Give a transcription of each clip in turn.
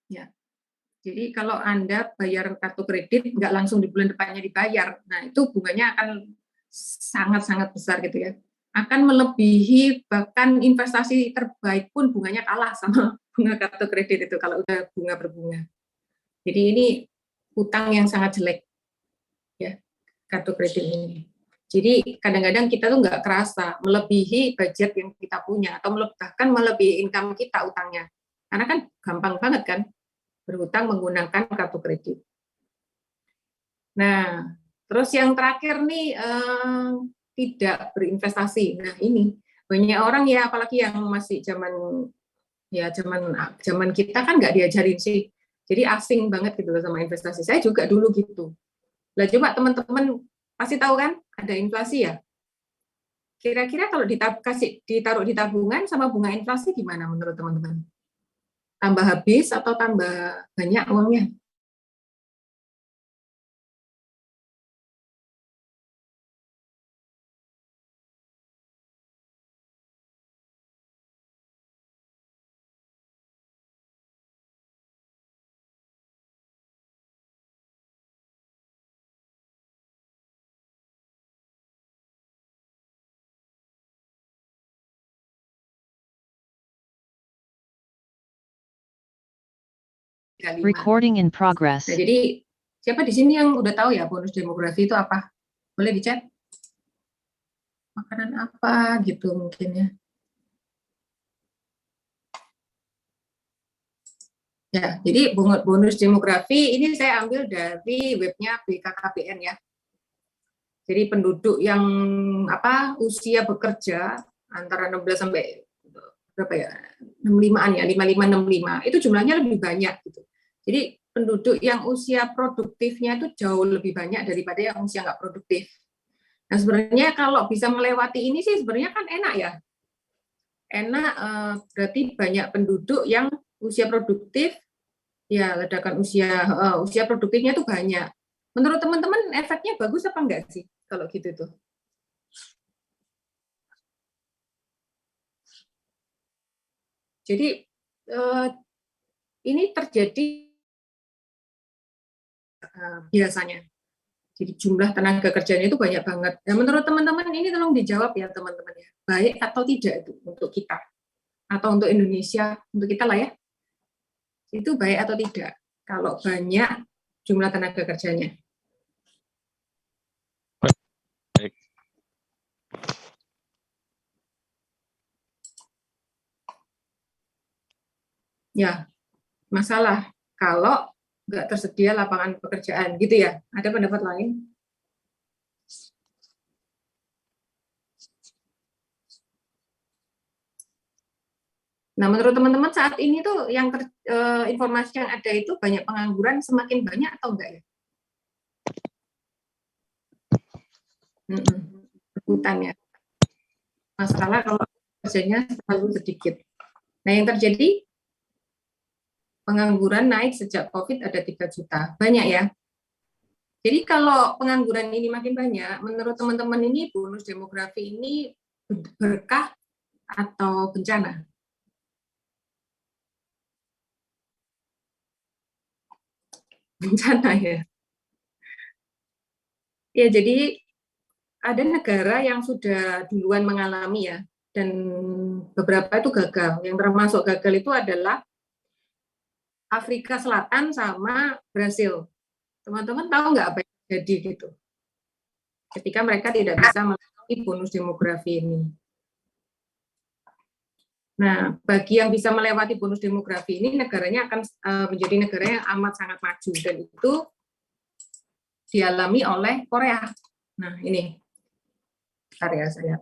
Ya. Jadi kalau Anda bayar kartu kredit nggak langsung di bulan depannya dibayar, nah itu bunganya akan sangat-sangat besar gitu ya. Akan melebihi bahkan investasi terbaik pun bunganya kalah sama bunga kartu kredit itu kalau udah bunga berbunga. Jadi ini utang yang sangat jelek ya, kartu kredit ini. Jadi kadang-kadang kita tuh nggak kerasa melebihi budget yang kita punya atau bahkan melebihi income kita utangnya. Karena kan gampang banget kan berhutang menggunakan kartu kredit. Nah, terus yang terakhir nih tidak berinvestasi. Nah, ini banyak orang ya, apalagi yang masih zaman kita kan nggak diajarin sih. Jadi asing banget gitu loh sama investasi. Saya juga dulu gitu. Lah coba teman-teman pasti tahu kan ada inflasi ya. Kira-kira kalau ditaruh di tabungan sama bunga inflasi gimana menurut teman-teman? Tambah habis atau tambah banyak uangnya? Recording in progress. Nah, jadi siapa di sini yang udah tahu ya bonus demografi itu apa? Boleh dicek? Makanan apa gitu mungkin ya. Ya, jadi bonus demografi ini saya ambil dari webnya BKKBN ya. Jadi penduduk yang usia bekerja antara 16 sampai berapa ya? 65-an ya, 55 65. Itu jumlahnya lebih banyak gitu. Jadi penduduk yang usia produktifnya itu jauh lebih banyak daripada yang usia nggak produktif. Nah, sebenarnya kalau bisa melewati ini sih sebenarnya kan enak ya. Enak berarti banyak penduduk yang usia produktif ya, ledakan usia produktifnya itu banyak. Menurut teman-teman efeknya bagus apa enggak sih kalau gitu tuh? Jadi ini terjadi biasanya. Jadi jumlah tenaga kerjanya itu banyak banget. Nah, menurut teman-teman ini tolong dijawab ya teman-teman ya. Baik atau tidak itu untuk kita atau untuk Indonesia, untuk kita lah ya. Itu baik atau tidak kalau banyak jumlah tenaga kerjanya. Baik. Ya, masalah kalau nggak tersedia lapangan pekerjaan gitu ya. Ada pendapat lain? Nah, menurut teman-teman saat ini tuh yang informasi yang ada itu banyak pengangguran semakin banyak atau enggak ya? Rebutan ya. Masalah kalau kerjanya terlalu sedikit. Nah, yang terjadi pengangguran naik sejak COVID ada 3 juta. Banyak ya. Jadi kalau pengangguran ini makin banyak, menurut teman-teman ini bonus demografi ini berkah atau bencana? Bencana ya. Ya, jadi ada negara yang sudah duluan mengalami ya, dan beberapa itu gagal. Yang termasuk gagal itu adalah Afrika Selatan sama Brasil. Teman-teman tahu nggak apa yang terjadi gitu? Ketika mereka tidak bisa melewati bonus demografi ini. Nah, bagi yang bisa melewati bonus demografi ini, negaranya akan menjadi negara yang amat sangat maju, dan itu dialami oleh Korea. Nah, ini karya saya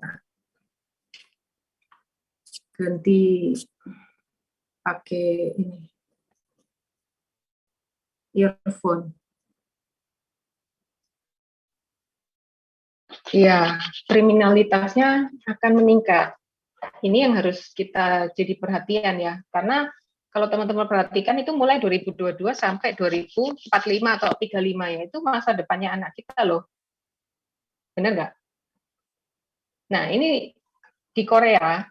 ganti pakai ini earphone. Ya, kriminalitasnya akan meningkat. Ini yang harus kita jadi perhatian ya, karena kalau teman-teman perhatikan itu mulai 2022 sampai 2045 atau 35 ya, itu masa depannya anak kita loh. Benar nggak? Nah, ini di Korea,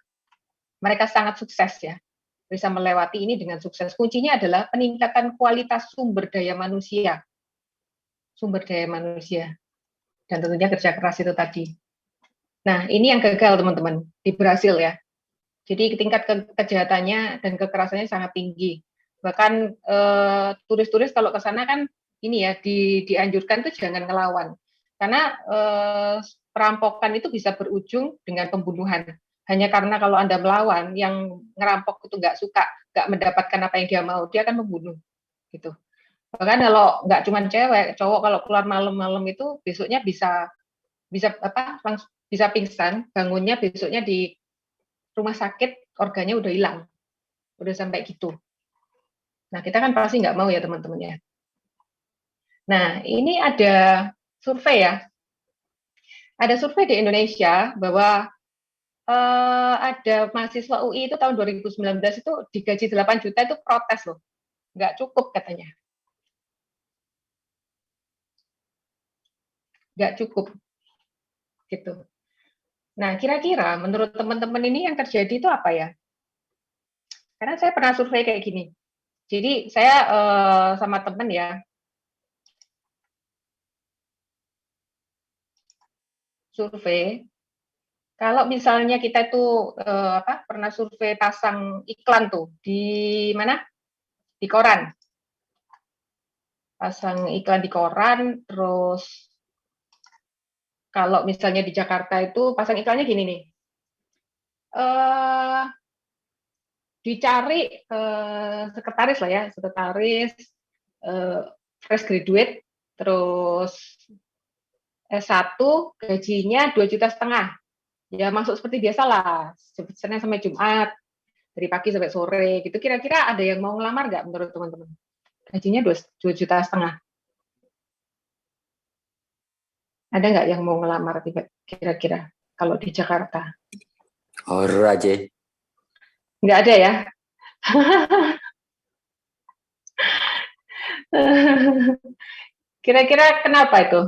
mereka sangat sukses ya. bisa melewati ini dengan sukses. Kuncinya adalah peningkatan kualitas sumber daya manusia. Sumber daya manusia. Dan tentunya kerja keras itu tadi. Nah, ini yang gagal teman-teman di Brasil ya. Jadi tingkat kejahatannya dan kekerasannya sangat tinggi. Bahkan turis-turis kalau ke sana kan ini ya dianjurkan tuh jangan ngelawan. Karena perampokan itu bisa berujung dengan pembunuhan. Hanya karena kalau Anda melawan, yang ngerampok itu nggak suka, nggak mendapatkan apa yang dia mau, dia akan membunuh. Gitu. Bahkan kalau nggak cuma cewek, cowok kalau keluar malam-malam itu besoknya bisa langsung bisa pingsan, bangunnya besoknya di rumah sakit, organnya udah hilang, udah sampai gitu. Nah, kita kan pasti nggak mau ya teman-teman ya. Nah, ini ada survei ya. Ada survei di Indonesia bahwa ada mahasiswa UI itu tahun 2019 itu digaji 8 juta itu protes loh. Nggak cukup katanya. Nggak cukup. Gitu. Nah, kira-kira menurut teman-teman ini yang terjadi itu apa ya? Karena saya pernah survei kayak gini. Jadi saya sama teman ya, survei. Kalau misalnya kita itu pernah survei pasang iklan tuh di mana? Di koran. Pasang iklan di koran, terus kalau misalnya di Jakarta itu pasang iklannya gini nih. Dicari sekretaris lah ya, sekretaris fresh graduate, terus S1 gajinya 2,5 juta. Ya masuk seperti biasa lah, Senin sampai Jumat, dari pagi sampai sore gitu. Kira-kira ada yang mau ngelamar nggak menurut teman-teman? Gajinya 2,5 juta. Ada nggak yang mau ngelamar kira-kira kalau di Jakarta? Horor aja. Nggak ada ya? Kira-kira kenapa itu?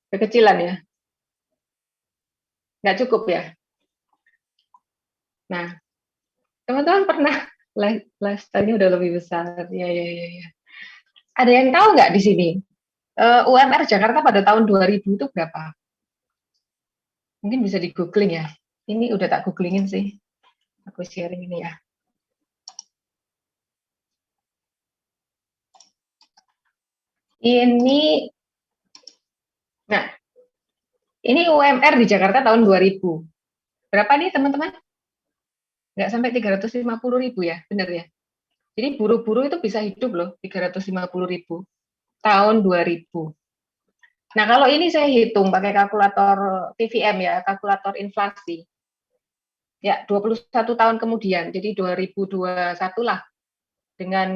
Kekecilan ya? Nggak cukup ya? Nah, teman-teman pernah lifestyle-nya udah lebih besar. Ya. Ada yang tahu nggak di sini? UMR Jakarta pada tahun 2000 itu berapa? Mungkin bisa di googling ya. Ini udah tak googlingin sih. Aku sharing ini ya. Ini UMR di Jakarta tahun 2000. Berapa nih teman-teman? Nggak sampai 350.000 ya, benar ya? Jadi buruh-buruh itu bisa hidup loh, 350.000 tahun 2000. Nah, kalau ini saya hitung pakai kalkulator TVM ya, kalkulator inflasi. Ya, 21 tahun kemudian, jadi 2021 lah. Dengan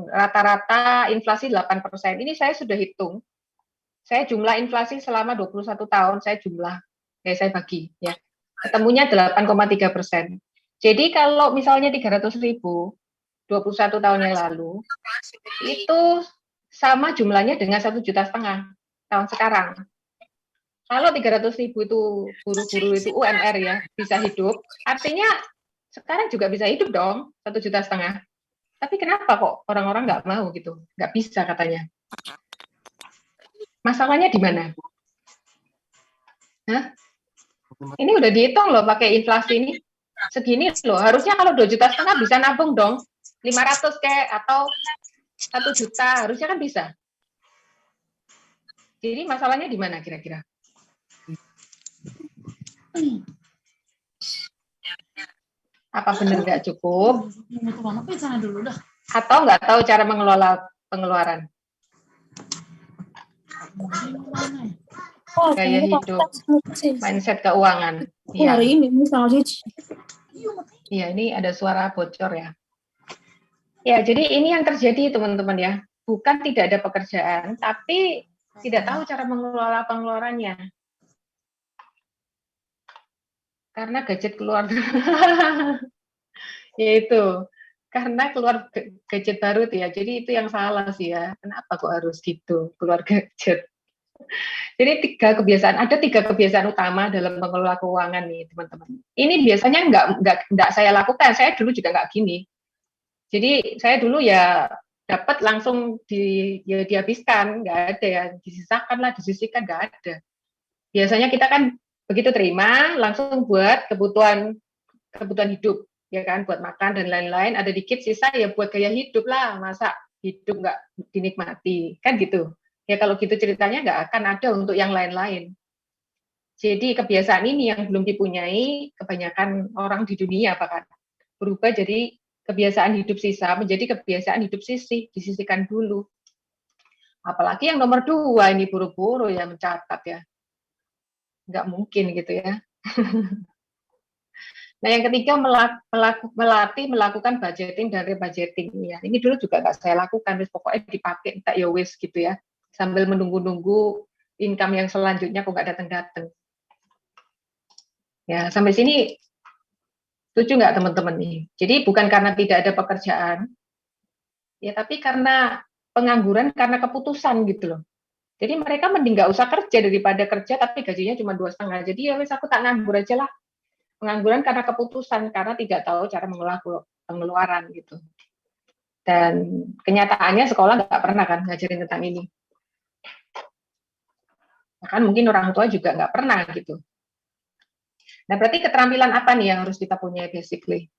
rata-rata inflasi 8%. Ini saya sudah hitung. Saya jumlah inflasi selama 21 tahun, saya bagi. Ya. Ketemunya 8,3%. Jadi kalau misalnya 300.000, 21 tahun yang lalu, itu sama jumlahnya dengan 1,5 juta tahun sekarang. Kalau 300.000 itu buruh-buruh itu UMR ya, bisa hidup, artinya sekarang juga bisa hidup dong, 1,5 juta. Tapi kenapa kok orang-orang nggak mau gitu? Nggak bisa katanya. Masalahnya di mana? Hah? Ini udah dihitung loh pakai inflasi ini. Segini loh, harusnya kalau 2,5 juta bisa nabung dong. 500 kayak atau 1 juta, harusnya kan bisa. Jadi masalahnya di mana kira-kira? Apa benar nggak cukup? Atau nggak tahu cara mengelola pengeluaran? Gaya hidup, mindset keuangan. Iya. Iya, ini ada suara bocor ya. Ya, jadi ini yang terjadi teman-teman ya. Bukan tidak ada pekerjaan, tapi tidak tahu cara mengelola pengeluarannya. Karena gadget keluar. Yaitu, karena keluar gadget baru tuh ya. Jadi itu yang salah sih ya. Kenapa kok harus gitu, keluar gadget? Jadi ada tiga kebiasaan utama dalam mengelola keuangan nih teman-teman. Ini biasanya nggak saya lakukan. Saya dulu juga nggak gini. Jadi saya dulu ya dapat langsung dihabiskan, nggak ada ya disisakan lah, disisihkan, nggak ada. Biasanya kita kan begitu terima langsung buat kebutuhan hidup, ya kan, buat makan dan lain-lain. Ada dikit sisa ya buat gaya hidup lah, masa hidup nggak dinikmati, kan gitu. Ya kalau gitu ceritanya nggak akan ada untuk yang lain-lain. Jadi kebiasaan ini yang belum dipunyai kebanyakan orang di dunia bahkan berubah jadi kebiasaan hidup sisa menjadi kebiasaan hidup disisihkan dulu. Apalagi yang nomor 2 ini buru-buru ya mencatat ya. Nggak mungkin gitu ya. Nah yang ketiga melakukan budgeting dan rebudgeting ya. Ini dulu juga nggak saya lakukan, pokoknya dipakai tak ya wis gitu ya. Sambil menunggu-nunggu income yang selanjutnya kok nggak datang-datang. Ya sampai sini setuju nggak teman-teman nih? Jadi bukan karena tidak ada pekerjaan, ya tapi karena pengangguran karena keputusan gitu loh. Jadi mereka mending nggak usah kerja daripada kerja tapi gajinya cuma 2,5. Jadi ya wis aku tak nganggur aja lah. Pengangguran karena keputusan, karena tidak tahu cara mengelola pengeluaran gitu. Dan kenyataannya sekolah nggak pernah kan ngajarin tentang ini. Bahkan mungkin orang tua juga nggak pernah gitu. Nah berarti keterampilan apa nih yang harus kita punya basically?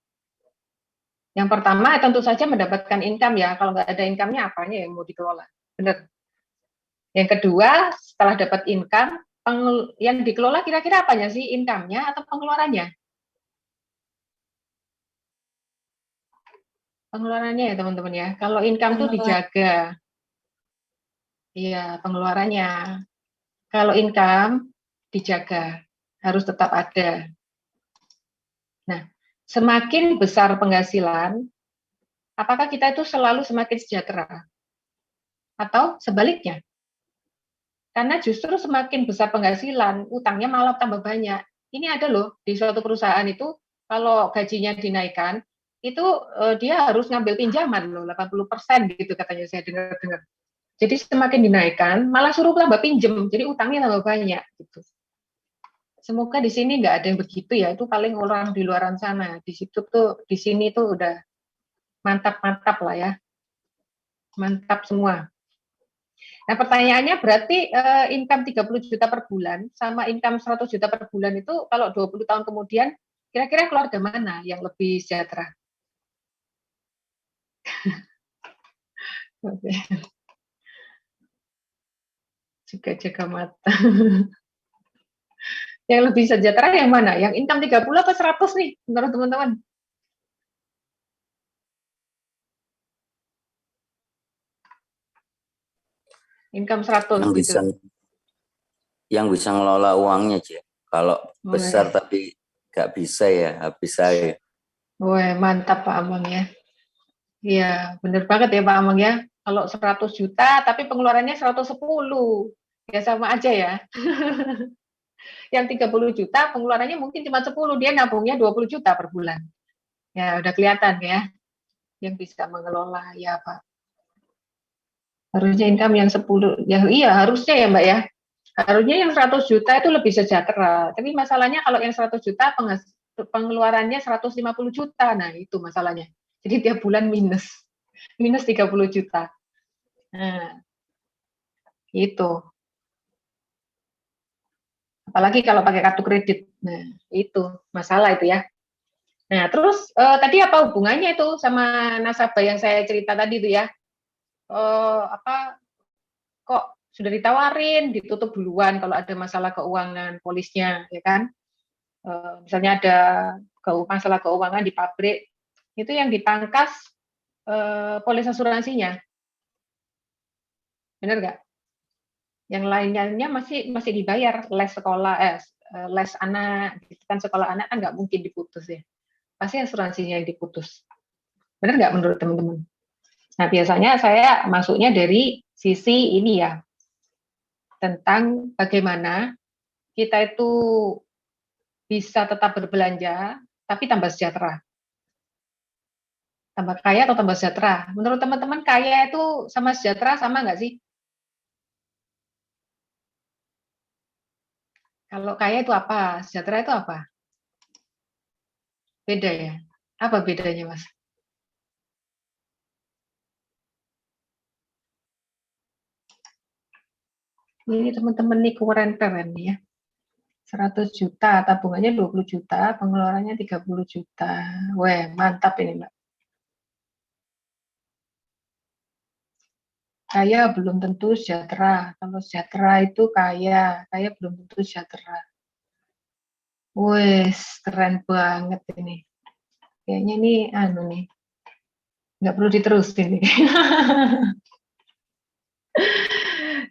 Yang pertama tentu saja mendapatkan income ya. Kalau nggak ada income-nya apanya yang mau dikelola? Benar. Yang kedua, setelah dapat income, yang dikelola kira-kira apanya sih? Income-nya atau pengeluarannya? Pengeluarannya ya teman-teman ya. Kalau income tuh dijaga. Iya, pengeluarannya. Kalau income dijaga, harus tetap ada. Nah, semakin besar penghasilan, apakah kita itu selalu semakin sejahtera? Atau sebaliknya? Karena justru semakin besar penghasilan, utangnya malah tambah banyak. Ini ada loh, di suatu perusahaan itu, kalau gajinya dinaikkan, itu dia harus ngambil pinjaman loh, 80% gitu katanya saya dengar-dengar. Jadi semakin dinaikkan, malah suruh tambah pinjem, jadi utangnya tambah banyak gitu. Semoga di sini nggak ada yang begitu ya, itu paling orang di luaran sana. Di situ tuh, di sini tuh udah mantap-mantap lah ya, mantap semua. Nah pertanyaannya berarti income 30 juta per bulan sama income 100 juta per bulan itu kalau 20 tahun kemudian kira-kira keluarga mana yang lebih sejahtera? Oke. Juga jaga mata. Yang lebih sejahtera yang mana? Yang income 30 atau 100 nih menurut teman-teman? Income 100 Yang gitu. bisa ngelola uangnya aja. Kalau besar tapi nggak bisa ya habis saya. Wah, mantap Pak Amang ya. Iya, benar banget ya Pak Amang ya. Kalau 100 juta tapi pengeluarannya 110. Ya sama aja ya. Yang 30 juta pengeluarannya mungkin cuma 10, dia nabungnya 20 juta per bulan. Ya, udah kelihatan ya yang bisa mengelola ya Pak. Harusnya income yang 10, ya iya harusnya ya Mbak ya. Harusnya yang 100 juta itu lebih sejahtera. Tapi masalahnya kalau yang 100 juta pengeluarannya 150 juta. Nah, itu masalahnya. Jadi tiap bulan minus. Minus 30 juta. Nah, itu. Apalagi kalau pakai kartu kredit. Nah, itu masalah itu ya. Nah, terus tadi apa hubungannya itu sama nasabah yang saya cerita tadi itu ya? Apa kok sudah ditawarin, ditutup duluan kalau ada masalah keuangan polisnya, ya kan? Misalnya ada masalah keuangan di pabrik, itu yang dipangkas polis asuransinya, benar nggak? Yang lainnya masih dibayar les sekolah, les anak, gitu kan sekolah anak kan nggak mungkin diputus ya, pasti asuransinya yang diputus, benar nggak menurut teman-teman? Nah biasanya saya masuknya dari sisi ini ya, tentang bagaimana kita itu bisa tetap berbelanja tapi tambah sejahtera. Tambah kaya atau tambah sejahtera? Menurut teman-teman kaya itu sama sejahtera sama nggak sih? Kalau kaya itu apa? Sejahtera itu apa? Beda ya? Apa bedanya, Mas? Ini teman-teman nih keren-keren ya. 100 juta, tabungannya 20 juta, pengeluarannya 30 juta. Weh, mantap ini, Mbak. Kaya belum tentu sejahtera. Kalau sejahtera itu kaya, kaya belum tentu sejahtera. Wes, keren banget ini. Kayaknya ini nih, nggak perlu diterusin nih.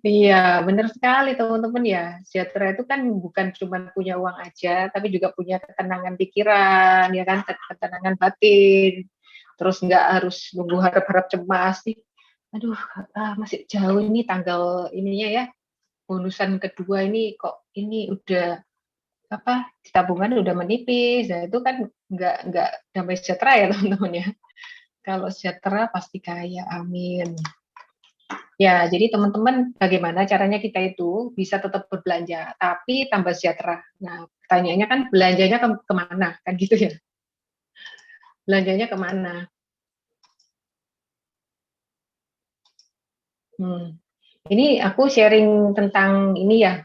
Iya, benar sekali teman-teman ya. Sejahtera itu kan bukan cuma punya uang aja, tapi juga punya ketenangan pikiran, ya kan, ketenangan batin. Terus nggak harus nunggu harap-harap cemas nih. Aduh, masih jauh ini tanggal ininya ya. Bonusan kedua ini kok ini udah apa tabungan udah menipis. Nah, itu kan nggak damai sejahtera ya teman-teman ya. Kalau sejahtera pasti kaya, amin. Ya, jadi teman-teman bagaimana caranya kita itu bisa tetap berbelanja, tapi tambah sejahtera. Nah, pertanyaannya kan belanjanya kemana? Kan gitu ya. Belanjanya kemana? Ini aku sharing tentang ini ya,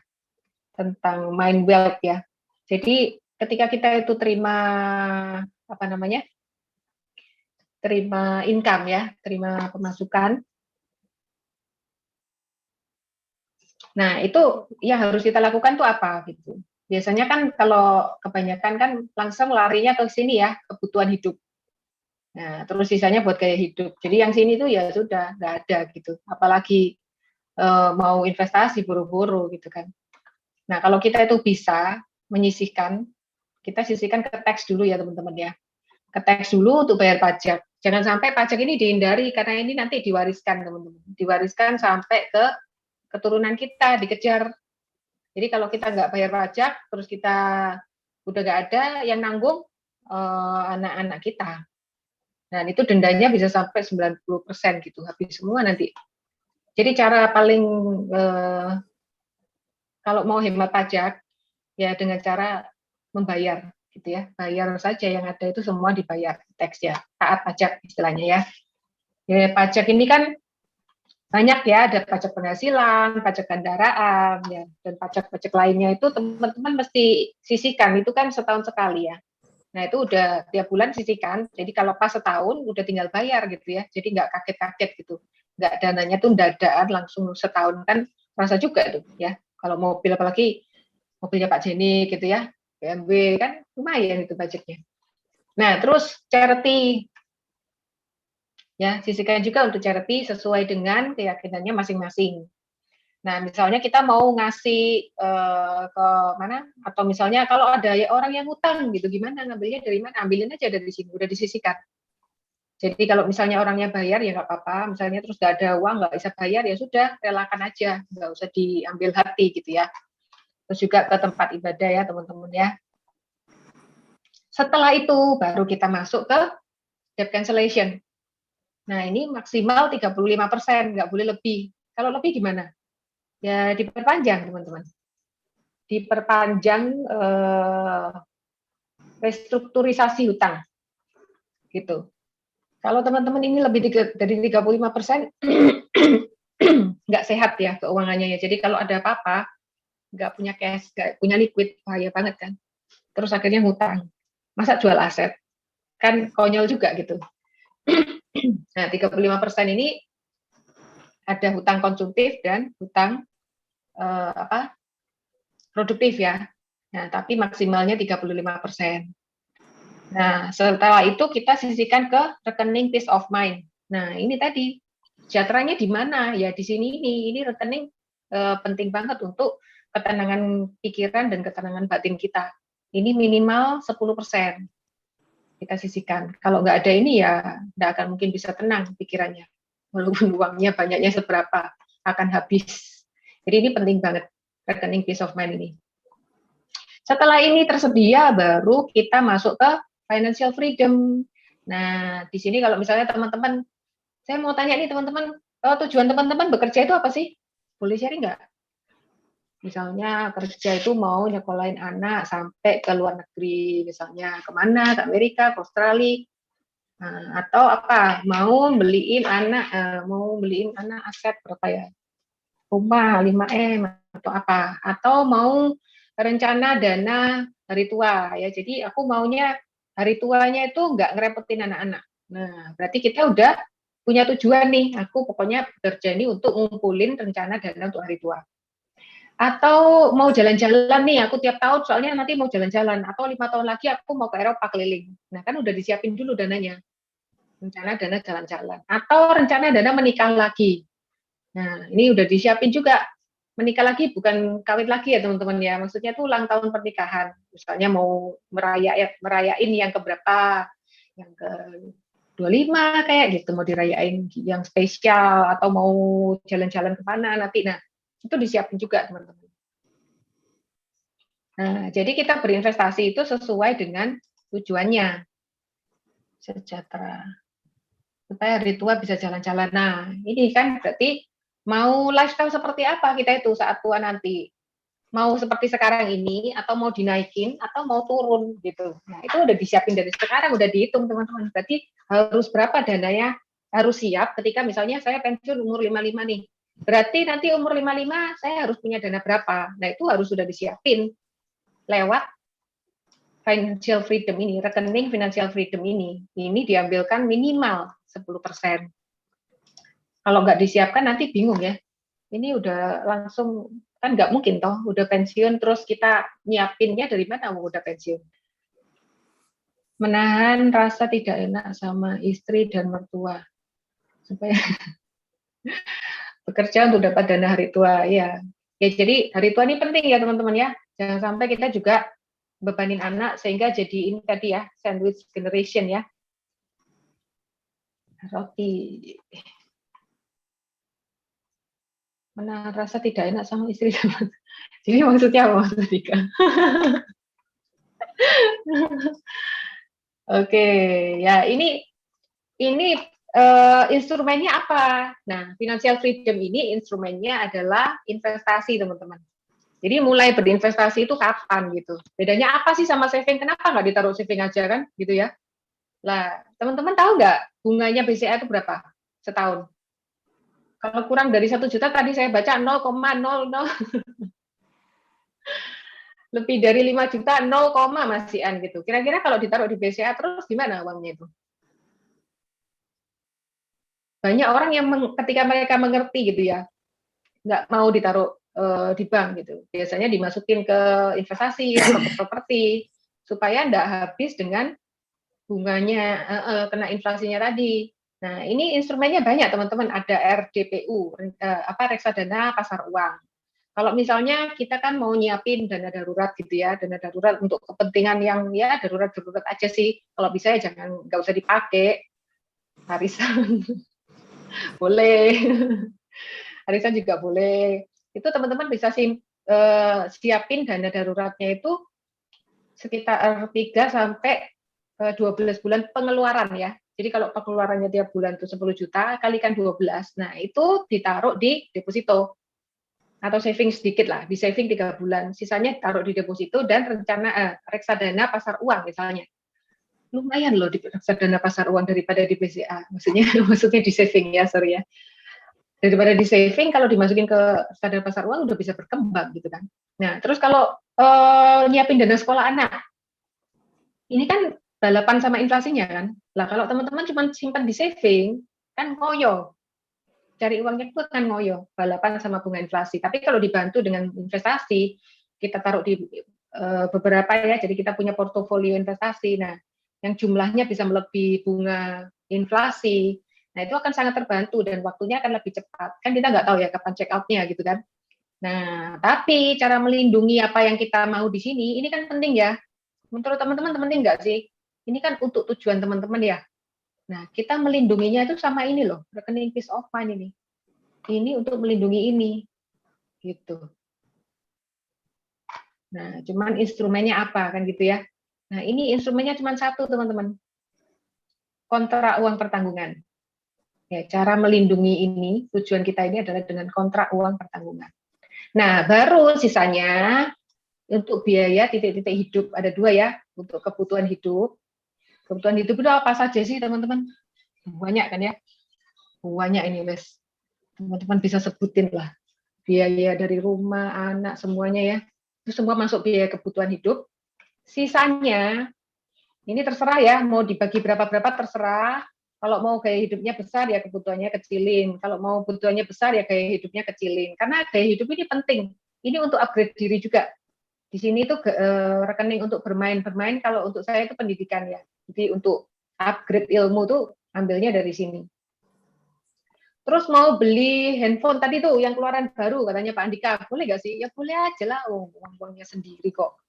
tentang mind wealth ya. Jadi ketika kita itu terima apa namanya? Terima income ya, terima pemasukan. Nah, itu yang harus kita lakukan tuh apa gitu. Biasanya kan kalau kebanyakan kan langsung larinya ke sini ya, kebutuhan hidup. Nah, terus sisanya buat gaya hidup. Jadi yang sini tuh ya sudah nggak ada gitu. Apalagi mau investasi buru-buru gitu kan. Nah, kalau kita itu bisa menyisihkan, kita sisihkan ke teks dulu ya teman-teman ya. Ke teks dulu untuk bayar pajak. Jangan sampai pajak ini dihindari karena ini nanti diwariskan teman-teman. Diwariskan sampai ke keturunan kita, dikejar. Jadi kalau kita nggak bayar pajak, terus kita udah nggak ada yang nanggung anak-anak kita. Nah, itu dendanya bisa sampai 90% gitu, habis semua nanti. Jadi cara paling kalau mau hemat pajak ya dengan cara membayar gitu ya. Bayar saja yang ada itu semua dibayar teks ya, taat pajak istilahnya ya. Ya pajak ini kan banyak ya, ada pajak penghasilan, pajak kendaraan ya, dan pajak-pajak lainnya itu teman-teman mesti sisihkan, itu kan setahun sekali ya. Nah, itu udah tiap bulan sisihkan. Jadi kalau pas setahun udah tinggal bayar gitu ya. Jadi nggak kaget-kaget gitu. Nggak dananya tuh dadaan langsung setahun kan rasa juga tuh ya. Kalau mobil apalagi mobilnya Pak Jenny gitu ya. BMW kan lumayan itu budgetnya. Nah, terus charity ya, sisihkan juga untuk charity sesuai dengan keyakinannya masing-masing. Nah, misalnya kita mau ngasih ke mana? Atau misalnya kalau ada orang yang utang gitu, gimana ngambilnya dari mana? Ambilin aja dari sini, udah disisihkan. Jadi kalau misalnya orangnya bayar ya nggak apa-apa, misalnya terus nggak ada uang, nggak bisa bayar ya sudah, relakan aja, nggak usah diambil hati gitu ya. Terus juga ke tempat ibadah ya teman-teman ya. Setelah itu baru kita masuk ke debt cancellation. Nah ini maksimal 35%, nggak boleh lebih. Kalau lebih gimana? Ya diperpanjang teman-teman. Diperpanjang restrukturisasi hutang gitu. Kalau teman-teman ini lebih dari 35%, nggak sehat ya keuangannya ya. Jadi kalau ada apa-apa, nggak punya cash, nggak punya liquid, bahaya banget kan. Terus akhirnya hutang. Masa jual aset? Kan konyol juga gitu. Nah, 35% ini ada hutang konsumtif dan hutang produktif ya. Nah, tapi maksimalnya 35%. Nah, setelah itu kita sisihkan ke rekening peace of mind. Nah, ini tadi sejahteranya di mana? Ya di sini ini rekening penting banget untuk ketenangan pikiran dan ketenangan batin kita. Ini minimal 10% kita sisihkan. Kalau nggak ada ini ya nggak akan mungkin bisa tenang pikirannya. Walaupun uangnya banyaknya seberapa, akan habis. Jadi ini penting banget, rekening peace of mind ini. Setelah ini tersedia, baru kita masuk ke financial freedom. Nah, di sini kalau misalnya teman-teman, saya mau tanya nih teman-teman, tujuan teman-teman bekerja itu apa sih? Boleh sharing nggak? Misalnya kerja itu mau nyekolahin anak sampai ke luar negeri, misalnya kemana, ke Amerika, ke Australia, atau apa, mau beliin anak aset berapa ya, rumah 5M atau apa, atau mau rencana dana hari tua ya. Jadi aku maunya hari tuanya itu nggak ngerepotin anak-anak. Nah, berarti kita udah punya tujuan nih. Aku pokoknya bekerja ini untuk ngumpulin rencana dana untuk hari tua. Atau mau jalan-jalan nih, aku tiap tahun soalnya nanti mau jalan-jalan, atau 5 tahun lagi aku mau ke Eropa keliling. Nah kan udah disiapin dulu dananya, rencana dana jalan-jalan. Atau rencana dana menikah lagi. Nah ini udah disiapin juga, menikah lagi bukan kawin lagi ya teman-teman ya, maksudnya tuh ulang tahun pernikahan. Misalnya mau merayain yang keberapa, yang ke 25 kayak gitu, mau dirayain yang spesial, atau mau jalan-jalan kemana nanti. Nah itu disiapin juga teman-teman. Nah, jadi kita berinvestasi itu sesuai dengan tujuannya, sejahtera. Supaya hari tua bisa jalan-jalan. Nah, ini kan berarti mau lifestyle seperti apa kita itu saat tua nanti. Mau seperti sekarang ini, atau mau dinaikin, atau mau turun gitu. Nah, itu udah disiapin dari sekarang, udah dihitung teman-teman. Berarti harus berapa dananya, harus siap ketika misalnya saya pensiun umur 55 nih. Berarti nanti umur 55 saya harus punya dana berapa. Nah, itu harus sudah disiapin lewat financial freedom ini, rekening financial freedom ini diambilkan minimal 10%. Kalau nggak disiapkan nanti bingung ya. Ini udah langsung, kan nggak mungkin toh, udah pensiun terus kita nyiapinnya dari mana mau udah pensiun. Menahan rasa tidak enak sama istri dan mertua. Supaya bekerja untuk dapat dana hari tua, ya. Ya jadi hari tua ini penting ya teman-teman ya. Jangan sampai kita juga bebanin anak sehingga jadi ini tadi ya, sandwich generation ya. Roti. Menahan rasa tidak enak sama istri. Jadi maksudnya apa Mas Dika? Oke, ya ini instrumennya apa? Nah, financial freedom ini instrumennya adalah investasi teman-teman. Jadi mulai berinvestasi itu kapan gitu? Bedanya apa sih sama saving? Kenapa nggak ditaruh saving aja kan? Gitu ya. Lah, teman-teman tahu nggak bunganya BCA itu berapa setahun? Kalau kurang dari 1 juta tadi saya baca 0,00, lebih dari 5 juta 0, masihan gitu. Kira-kira kalau ditaruh di BCA terus gimana uangnya itu? Banyak orang yang ketika mereka mengerti gitu ya, nggak mau ditaruh di bank gitu. Biasanya dimasukin ke investasi atau ke properti supaya nggak habis dengan bunganya, kena inflasinya tadi. Nah, ini instrumennya banyak teman-teman. Ada RDPU, reksadana pasar uang. Kalau misalnya kita kan mau nyiapin dana darurat gitu ya, dana darurat untuk kepentingan yang ya darurat-darurat aja sih. Kalau bisa ya jangan, nggak usah dipakai. Arisan boleh, arisan juga boleh. Itu teman-teman bisa siapin dana daruratnya itu sekitar 3 sampai 12 bulan pengeluaran ya. Jadi kalau pengeluarannya tiap bulan itu 10 juta, kalikan 12. Nah, itu ditaruh di deposito. Atau saving sedikit lah, di saving 3 bulan. Sisanya taruh di deposito dan rencana reksadana pasar uang misalnya. Lumayan loh di reksadana pasar uang daripada di BCA. Maksudnya di saving ya, sorry ya. Daripada di saving, kalau dimasukin ke reksadana pasar uang udah bisa berkembang gitu kan. Nah, terus kalau nyiapin dana sekolah anak, ini kan balapan sama inflasinya kan. Lah kalau teman-teman cuma simpan di saving, kan ngoyo. Cari uangnya itu kan ngoyo, balapan sama bunga inflasi. Tapi kalau dibantu dengan investasi, kita taruh di beberapa ya, jadi kita punya portofolio investasi. Nah, yang jumlahnya bisa melebihi bunga inflasi. Nah, itu akan sangat terbantu dan waktunya akan lebih cepat. Kan kita nggak tahu ya kapan check out-nya gitu kan. Nah, tapi cara melindungi apa yang kita mau di sini, ini kan penting ya. Menurut teman-teman penting nggak sih? Ini kan untuk tujuan teman-teman ya. Nah, kita melindunginya itu sama ini loh, rekening peace of mind ini. Ini untuk melindungi ini, gitu. Nah, cuman instrumennya apa kan gitu ya. Nah, ini instrumennya cuma satu teman-teman. Kontrak uang pertanggungan. Ya, cara melindungi ini, tujuan kita ini adalah dengan kontrak uang pertanggungan. Nah, baru sisanya untuk biaya titik-titik hidup ada 2 ya, untuk kebutuhan hidup. Kebutuhan hidup itu apa saja sih teman-teman? Banyak kan ya? Banyak ini Wes. Teman-teman bisa sebutin lah. Biaya dari rumah, anak, semuanya ya. Itu semua masuk biaya kebutuhan hidup. Sisanya, ini terserah ya, mau dibagi berapa-berapa terserah. Kalau mau gaya hidupnya besar ya kebutuhannya kecilin. Kalau mau kebutuhannya besar ya gaya hidupnya kecilin. Karena gaya hidup ini penting. Ini untuk upgrade diri juga. Di sini tuh rekening untuk bermain-bermain, kalau untuk saya itu pendidikan ya. Jadi untuk upgrade ilmu tuh ambilnya dari sini. Terus mau beli handphone tadi tuh yang keluaran baru katanya Pak Andika, boleh nggak sih? Ya boleh aja lah, uang-uangnya sendiri kok.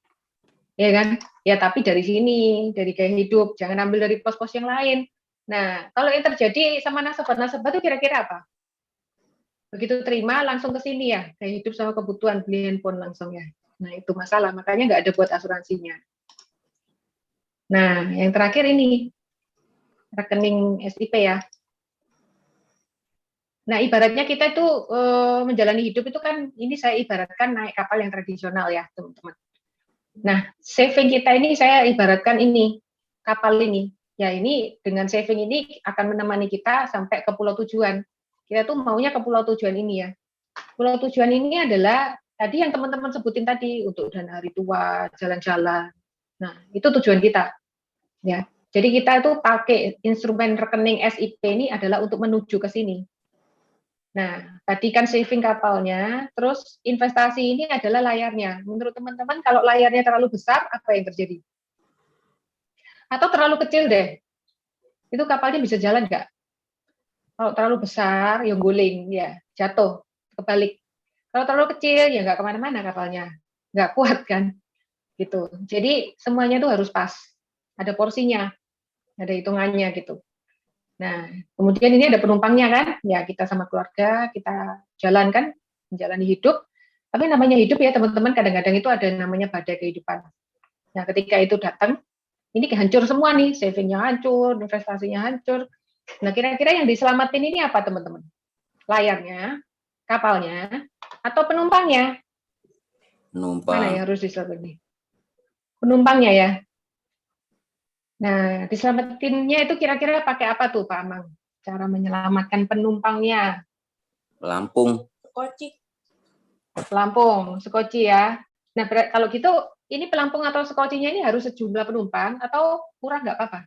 Ya kan? Ya tapi dari sini, dari gaya hidup, jangan ambil dari pos-pos yang lain. Nah, kalau yang terjadi sama nasabah-nasabah itu kira-kira apa? Begitu terima langsung ke sini ya, gaya hidup sama kebutuhan, beli handphone langsung ya. Nah, itu masalah, makanya nggak ada buat asuransinya. Nah, yang terakhir ini, rekening SIP ya. Nah, ibaratnya kita itu menjalani hidup itu kan, ini saya ibaratkan naik kapal yang tradisional ya, teman-teman. Nah, saving kita ini saya ibaratkan ini, kapal ini. Ya, ini dengan saving ini akan menemani kita sampai ke pulau tujuan. Kita tuh maunya ke pulau tujuan ini ya. Pulau tujuan ini adalah tadi yang teman-teman sebutin tadi, untuk dana hari tua, jalan-jalan. Nah, itu tujuan kita. Ya. Jadi kita itu pakai instrumen rekening SIP ini adalah untuk menuju ke sini. Nah, tadi kan saving kapalnya, terus investasi ini adalah layarnya. Menurut teman-teman, kalau layarnya terlalu besar, apa yang terjadi? Atau terlalu kecil deh, itu kapalnya bisa jalan nggak? Kalau terlalu besar, yang guling, ya jatuh, kebalik. Kalau terlalu kecil, ya nggak kemana-mana kapalnya, nggak kuat kan? Gitu. Jadi semuanya itu harus pas, ada porsinya, ada hitungannya gitu. Nah, kemudian ini ada penumpangnya kan, ya kita sama keluarga, kita jalan kan, menjalani hidup, tapi namanya hidup ya teman-teman, kadang-kadang itu ada namanya badai kehidupan. Nah, ketika itu datang, ini hancur semua nih, savingnya hancur, investasinya hancur. Nah, kira-kira yang diselamatin ini apa teman-teman? Layarnya, kapalnya, atau penumpangnya? Mana yang harus diselamatin? Penumpangnya ya. Nah, diselamatinnya itu kira-kira pakai apa tuh Pak Amang? Cara menyelamatkan penumpangnya? Pelampung. Pelampung, sekoci ya. Nah, kalau gitu, ini pelampung atau sekocinya ini harus sejumlah penumpang atau kurang nggak apa-apa?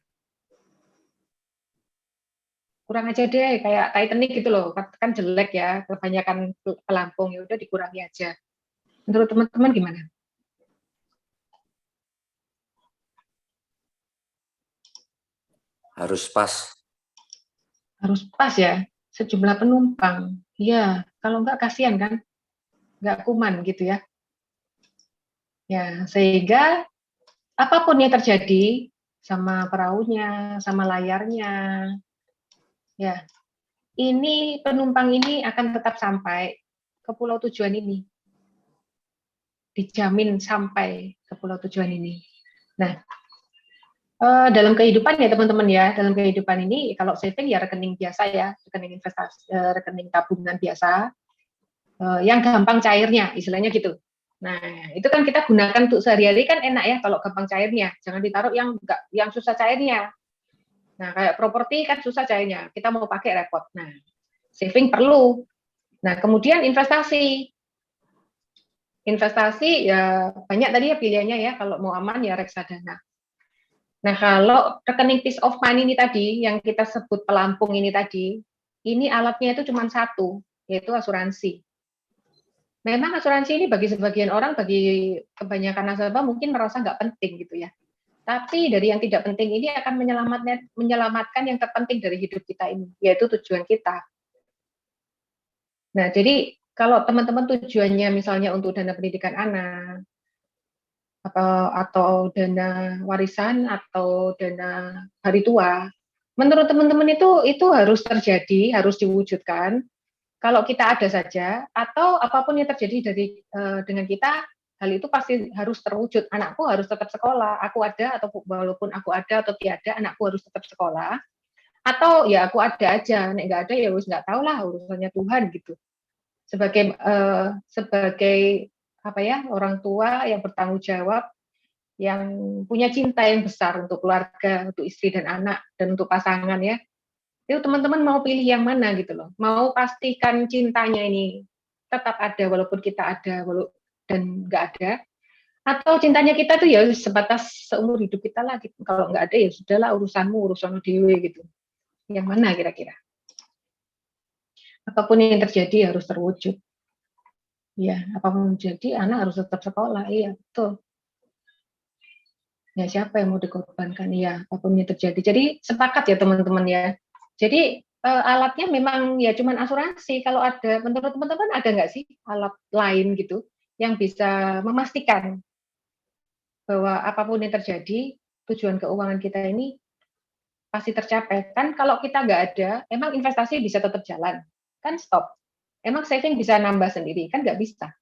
Kurang aja deh, kayak Titanic gitu loh, kan jelek ya, kebanyakan pelampung, ya udah dikurangi aja. Menurut teman-teman gimana? Harus pas. Harus pas ya, sejumlah penumpang. Iya, kalau nggak kasihan kan, nggak kuman gitu ya. Ya, sehingga apapun yang terjadi sama perahunya, sama layarnya, ya, ini penumpang ini akan tetap sampai ke pulau tujuan ini. Dijamin sampai ke pulau tujuan ini. Nah, dalam kehidupan ya teman-teman ya, dalam kehidupan ini kalau saving ya rekening biasa ya, rekening investasi, rekening tabungan biasa, yang gampang cairnya, istilahnya gitu. Nah, itu kan kita gunakan untuk sehari-hari kan enak ya kalau gampang cairnya, jangan ditaruh yang susah cairnya. Nah, kayak properti kan susah cairnya, kita mau pakai repot. Nah, saving perlu. Nah, kemudian investasi. Investasi ya banyak tadi ya pilihannya ya, kalau mau aman ya reksadana. Nah, kalau rekening peace of mind ini tadi, yang kita sebut pelampung ini tadi, ini alatnya itu cuma satu, yaitu asuransi. Memang asuransi ini bagi sebagian orang, bagi kebanyakan nasabah mungkin merasa nggak penting gitu ya. Tapi dari yang tidak penting ini akan menyelamatkan yang terpenting dari hidup kita ini, yaitu tujuan kita. Nah, jadi kalau teman-teman tujuannya misalnya untuk dana pendidikan anak, atau dana warisan atau dana hari tua, menurut teman-teman itu harus terjadi, harus diwujudkan kalau kita ada saja, atau apapun yang terjadi dengan kita, hal itu pasti harus terwujud. Anakku harus tetap sekolah, aku ada atau walaupun aku ada atau tiada, anakku harus tetap sekolah, atau ya aku ada aja, nek nggak ada ya wis nggak tahu lah, urusannya Tuhan gitu. sebagai apa ya, orang tua yang bertanggung jawab, yang punya cinta yang besar untuk keluarga, untuk istri dan anak, dan untuk pasangan ya. Itu teman-teman mau pilih yang mana gitu loh. Mau pastikan cintanya ini tetap ada walaupun kita ada dan nggak ada. Atau cintanya kita tuh ya sebatas seumur hidup kita lah gitu. Kalau nggak ada ya sudahlah, urusanmu dewe gitu. Yang mana kira-kira? Apapun yang terjadi harus terwujud. Ya, apapun yang terjadi, anak harus tetap sekolah. Iya, betul. Ya, siapa yang mau dikorbankan? Iya, apapun yang terjadi. Jadi sepakat ya teman-teman ya. Jadi alatnya memang ya cuman asuransi. Kalau ada, menurut teman-teman ada nggak sih alat lain gitu yang bisa memastikan bahwa apapun yang terjadi, tujuan keuangan kita ini pasti tercapai. Kan kalau kita nggak ada, emang investasi bisa tetap jalan. Kan stop. Emang saving bisa nambah sendiri? Kan nggak bisa.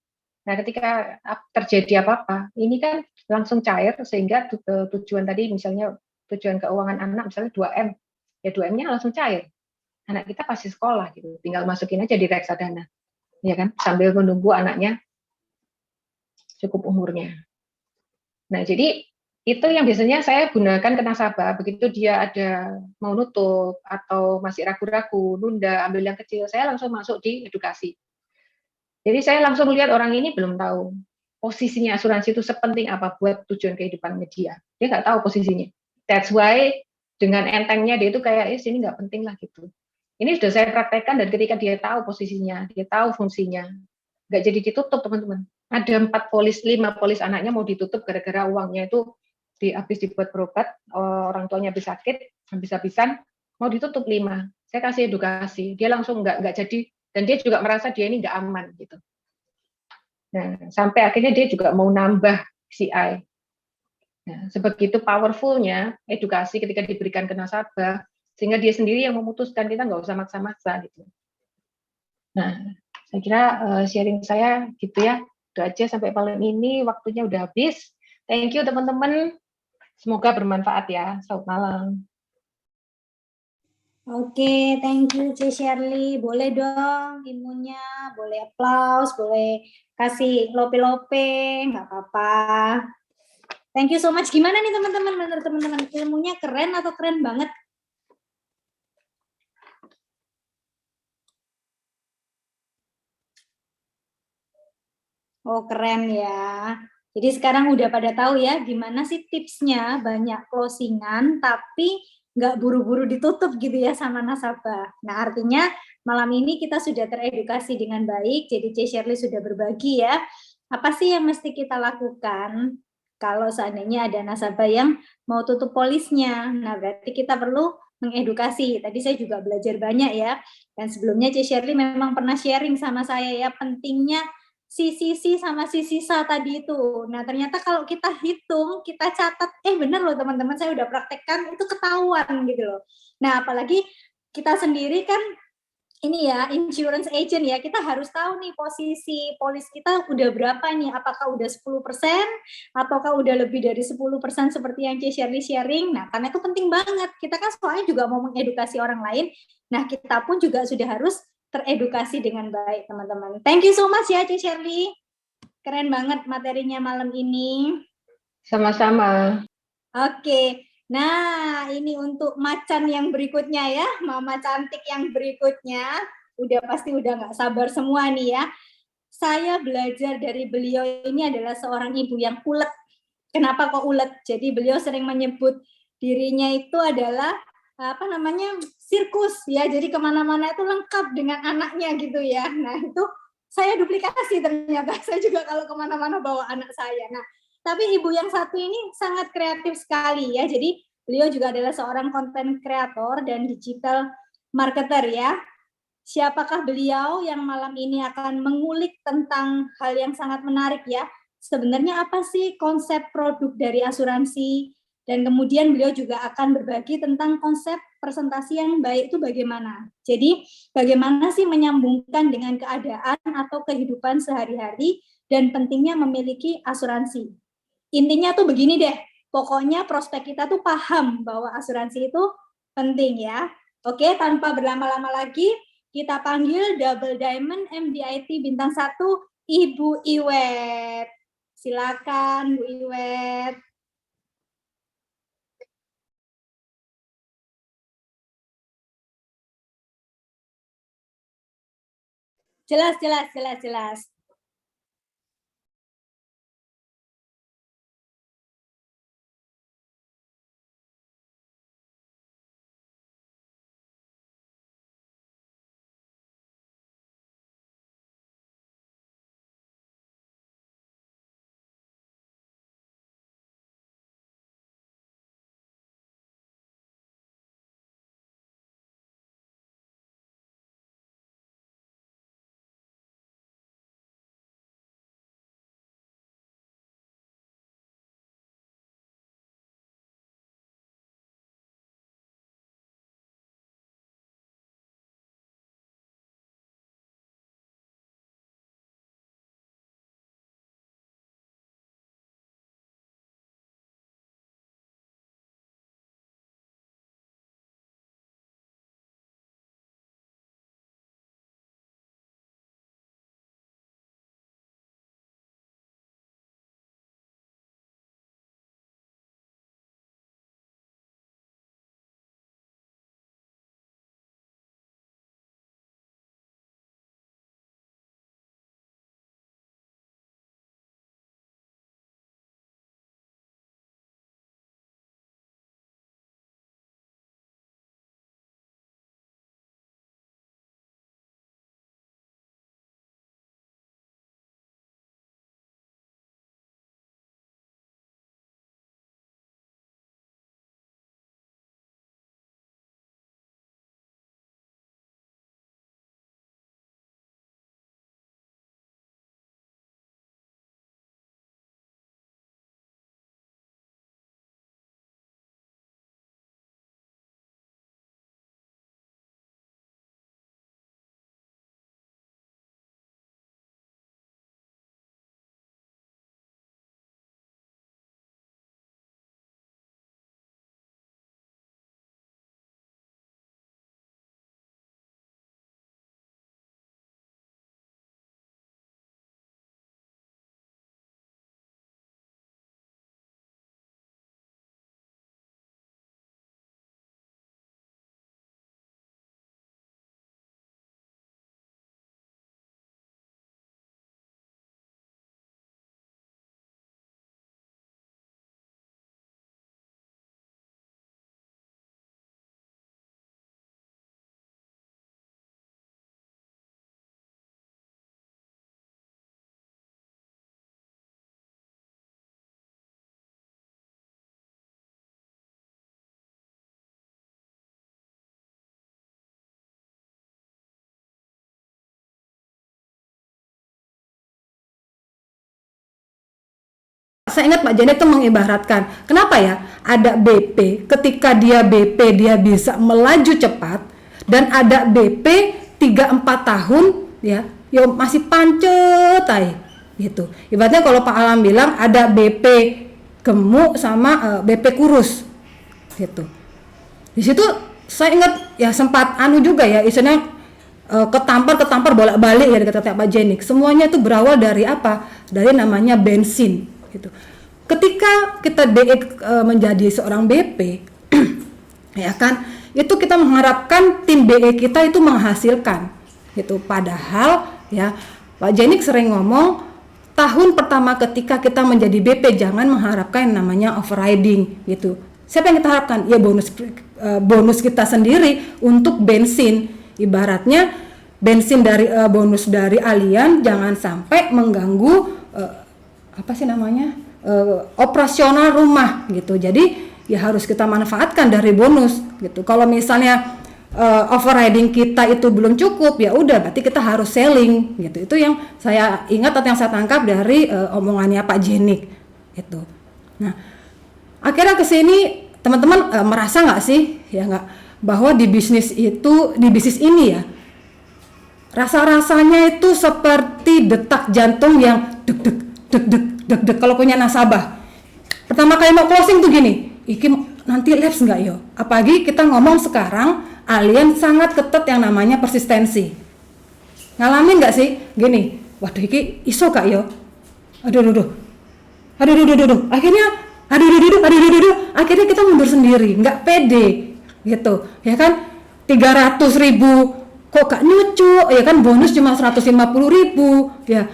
Nah, ketika terjadi apa-apa, ini kan langsung cair sehingga tujuan tadi misalnya tujuan keuangan anak misalnya 2M, ya 2M-nya langsung cair. Anak kita pasti sekolah gitu, tinggal masukin aja di reksadana, ya kan? Sambil menunggu anaknya cukup umurnya. Nah, jadi itu yang biasanya saya gunakan ke nasabah, begitu dia ada mau nutup atau masih ragu-ragu, nunda, ambil yang kecil, saya langsung masuk di edukasi. Jadi saya langsung lihat orang ini belum tahu posisinya asuransi itu sepenting apa buat tujuan kehidupannya dia. Dia nggak tahu posisinya. That's why dengan entengnya dia itu kayak, ini nggak penting lah gitu. Ini sudah saya praktekkan dan ketika dia tahu posisinya, dia tahu fungsinya, nggak jadi ditutup teman-teman. Ada 4 polis, 5 polis anaknya mau ditutup gara-gara uangnya itu habis dibuat berobat, orang tuanya habis sakit, habis-habisan, mau ditutup 5. Saya kasih edukasi, dia langsung nggak jadi, dan dia juga merasa dia ini nggak aman gitu. Nah, sampai akhirnya dia juga mau nambah CI. Nah, sebegitu powerfulnya edukasi ketika diberikan ke nasabah, sehingga dia sendiri yang memutuskan, kita nggak usah maksa-maksa gitu. Nah, saya kira sharing saya gitu ya. Itu aja sampai malam ini, waktunya udah habis. Thank you teman-teman. Semoga bermanfaat ya. Selamat malam. Oke, thank you C. Shirley. Boleh dong imunya, boleh applause, boleh kasih lope-lope, nggak apa-apa. Thank you so much. Gimana nih teman-teman? Menurut teman-teman ilmunya keren atau keren banget? Oh, keren ya. Jadi sekarang udah pada tahu ya gimana sih tipsnya banyak closingan tapi nggak buru-buru ditutup gitu ya sama nasabah. Nah, artinya malam ini kita sudah teredukasi dengan baik, jadi C. Shirley sudah berbagi ya. Apa sih yang mesti kita lakukan kalau seandainya ada nasabah yang mau tutup polisnya? Nah, berarti kita perlu mengedukasi. Tadi saya juga belajar banyak ya. Dan sebelumnya C. Shirley memang pernah sharing sama saya ya pentingnya si sama si sisa tadi itu. Nah, ternyata kalau kita hitung, kita catat, bener loh teman-teman, saya udah praktekkan, itu ketahuan gitu loh. Nah, apalagi kita sendiri kan ini ya, insurance agent ya, kita harus tahu nih posisi polis kita udah berapa nih, apakah udah 10%, ataukah udah lebih dari 10% seperti yang C. Shirley sharing. Nah, karena itu penting banget, kita kan soalnya juga mau mengedukasi orang lain, nah kita pun juga sudah harus teredukasi dengan baik, teman-teman. Thank you so much ya, C. Shirley. Keren banget materinya malam ini. Sama-sama. Oke, nah ini untuk macan yang berikutnya ya, mama cantik yang berikutnya. Pasti udah nggak sabar semua nih ya. Saya belajar dari beliau ini adalah seorang ibu yang ulet. Kenapa kok ulet? Jadi beliau sering menyebut dirinya itu adalah sirkus ya, jadi kemana-mana itu lengkap dengan anaknya gitu ya. Nah itu saya duplikasi ternyata, saya juga kalau kemana-mana bawa anak saya. Nah tapi ibu yang satu ini sangat kreatif sekali ya, jadi beliau juga adalah seorang content creator dan digital marketer ya. Siapakah beliau yang malam ini akan mengulik tentang hal yang sangat menarik ya, sebenarnya apa sih konsep produk dari asuransi, dan kemudian beliau juga akan berbagi tentang konsep presentasi yang baik itu bagaimana. Jadi bagaimana sih menyambungkan dengan keadaan atau kehidupan sehari-hari dan pentingnya memiliki asuransi. Intinya tuh begini deh, pokoknya prospek kita tuh paham bahwa asuransi itu penting ya. Oke, tanpa berlama-lama lagi, kita panggil Double Diamond MDIT bintang 1 Ibu Iwet. Silakan Bu Iwet. Jelas. Saya ingat Pak Janet itu mengibaratkan, kenapa ya ada BP, ketika dia BP dia bisa melaju cepat, dan ada BP 3-4 tahun ya masih pancet gitu. Ibaratnya kalau Pak Alam bilang ada BP gemuk sama BP kurus gitu. Di situ saya ingat ya sempat juga ya istilahnya ketampar bolak-balik ya kata Pak Jenik. Semuanya itu berawal dari apa? Dari namanya bensin gitu. Ketika kita menjadi seorang BP ya kan, itu kita mengharapkan tim BE kita itu menghasilkan gitu. Padahal ya Pak Jenik sering ngomong tahun pertama ketika kita menjadi BP jangan mengharapkan yang namanya overriding gitu. Siapa yang kita harapkan? Ya bonus kita sendiri untuk bensin. Ibaratnya bensin dari bonus dari Allianz jangan sampai mengganggu operasional rumah gitu. Jadi ya harus kita manfaatkan dari bonus gitu. Kalau misalnya overriding kita itu belum cukup, ya udah berarti kita harus selling gitu. Itu yang saya ingat atau yang saya tangkap dari omongannya Pak Jenik gitu. Nah, akhirnya ke sini teman-teman merasa nggak sih ya nggak bahwa di bisnis ini ya rasa-rasanya itu seperti detak jantung yang deg-deg kalau punya nasabah. Pertama kali mau closing tuh gini, iki nanti lapse nggak yo? Apalagi kita ngomong sekarang alien sangat ketat yang namanya persistensi. Ngalamin nggak sih? Gini, waduh iki iso gak yo? Aduh. Akhirnya kita mundur sendiri, nggak pede gitu, ya kan? 300.000 kok gak nyucuk, ya kan? Bonus cuma 150.000, ya.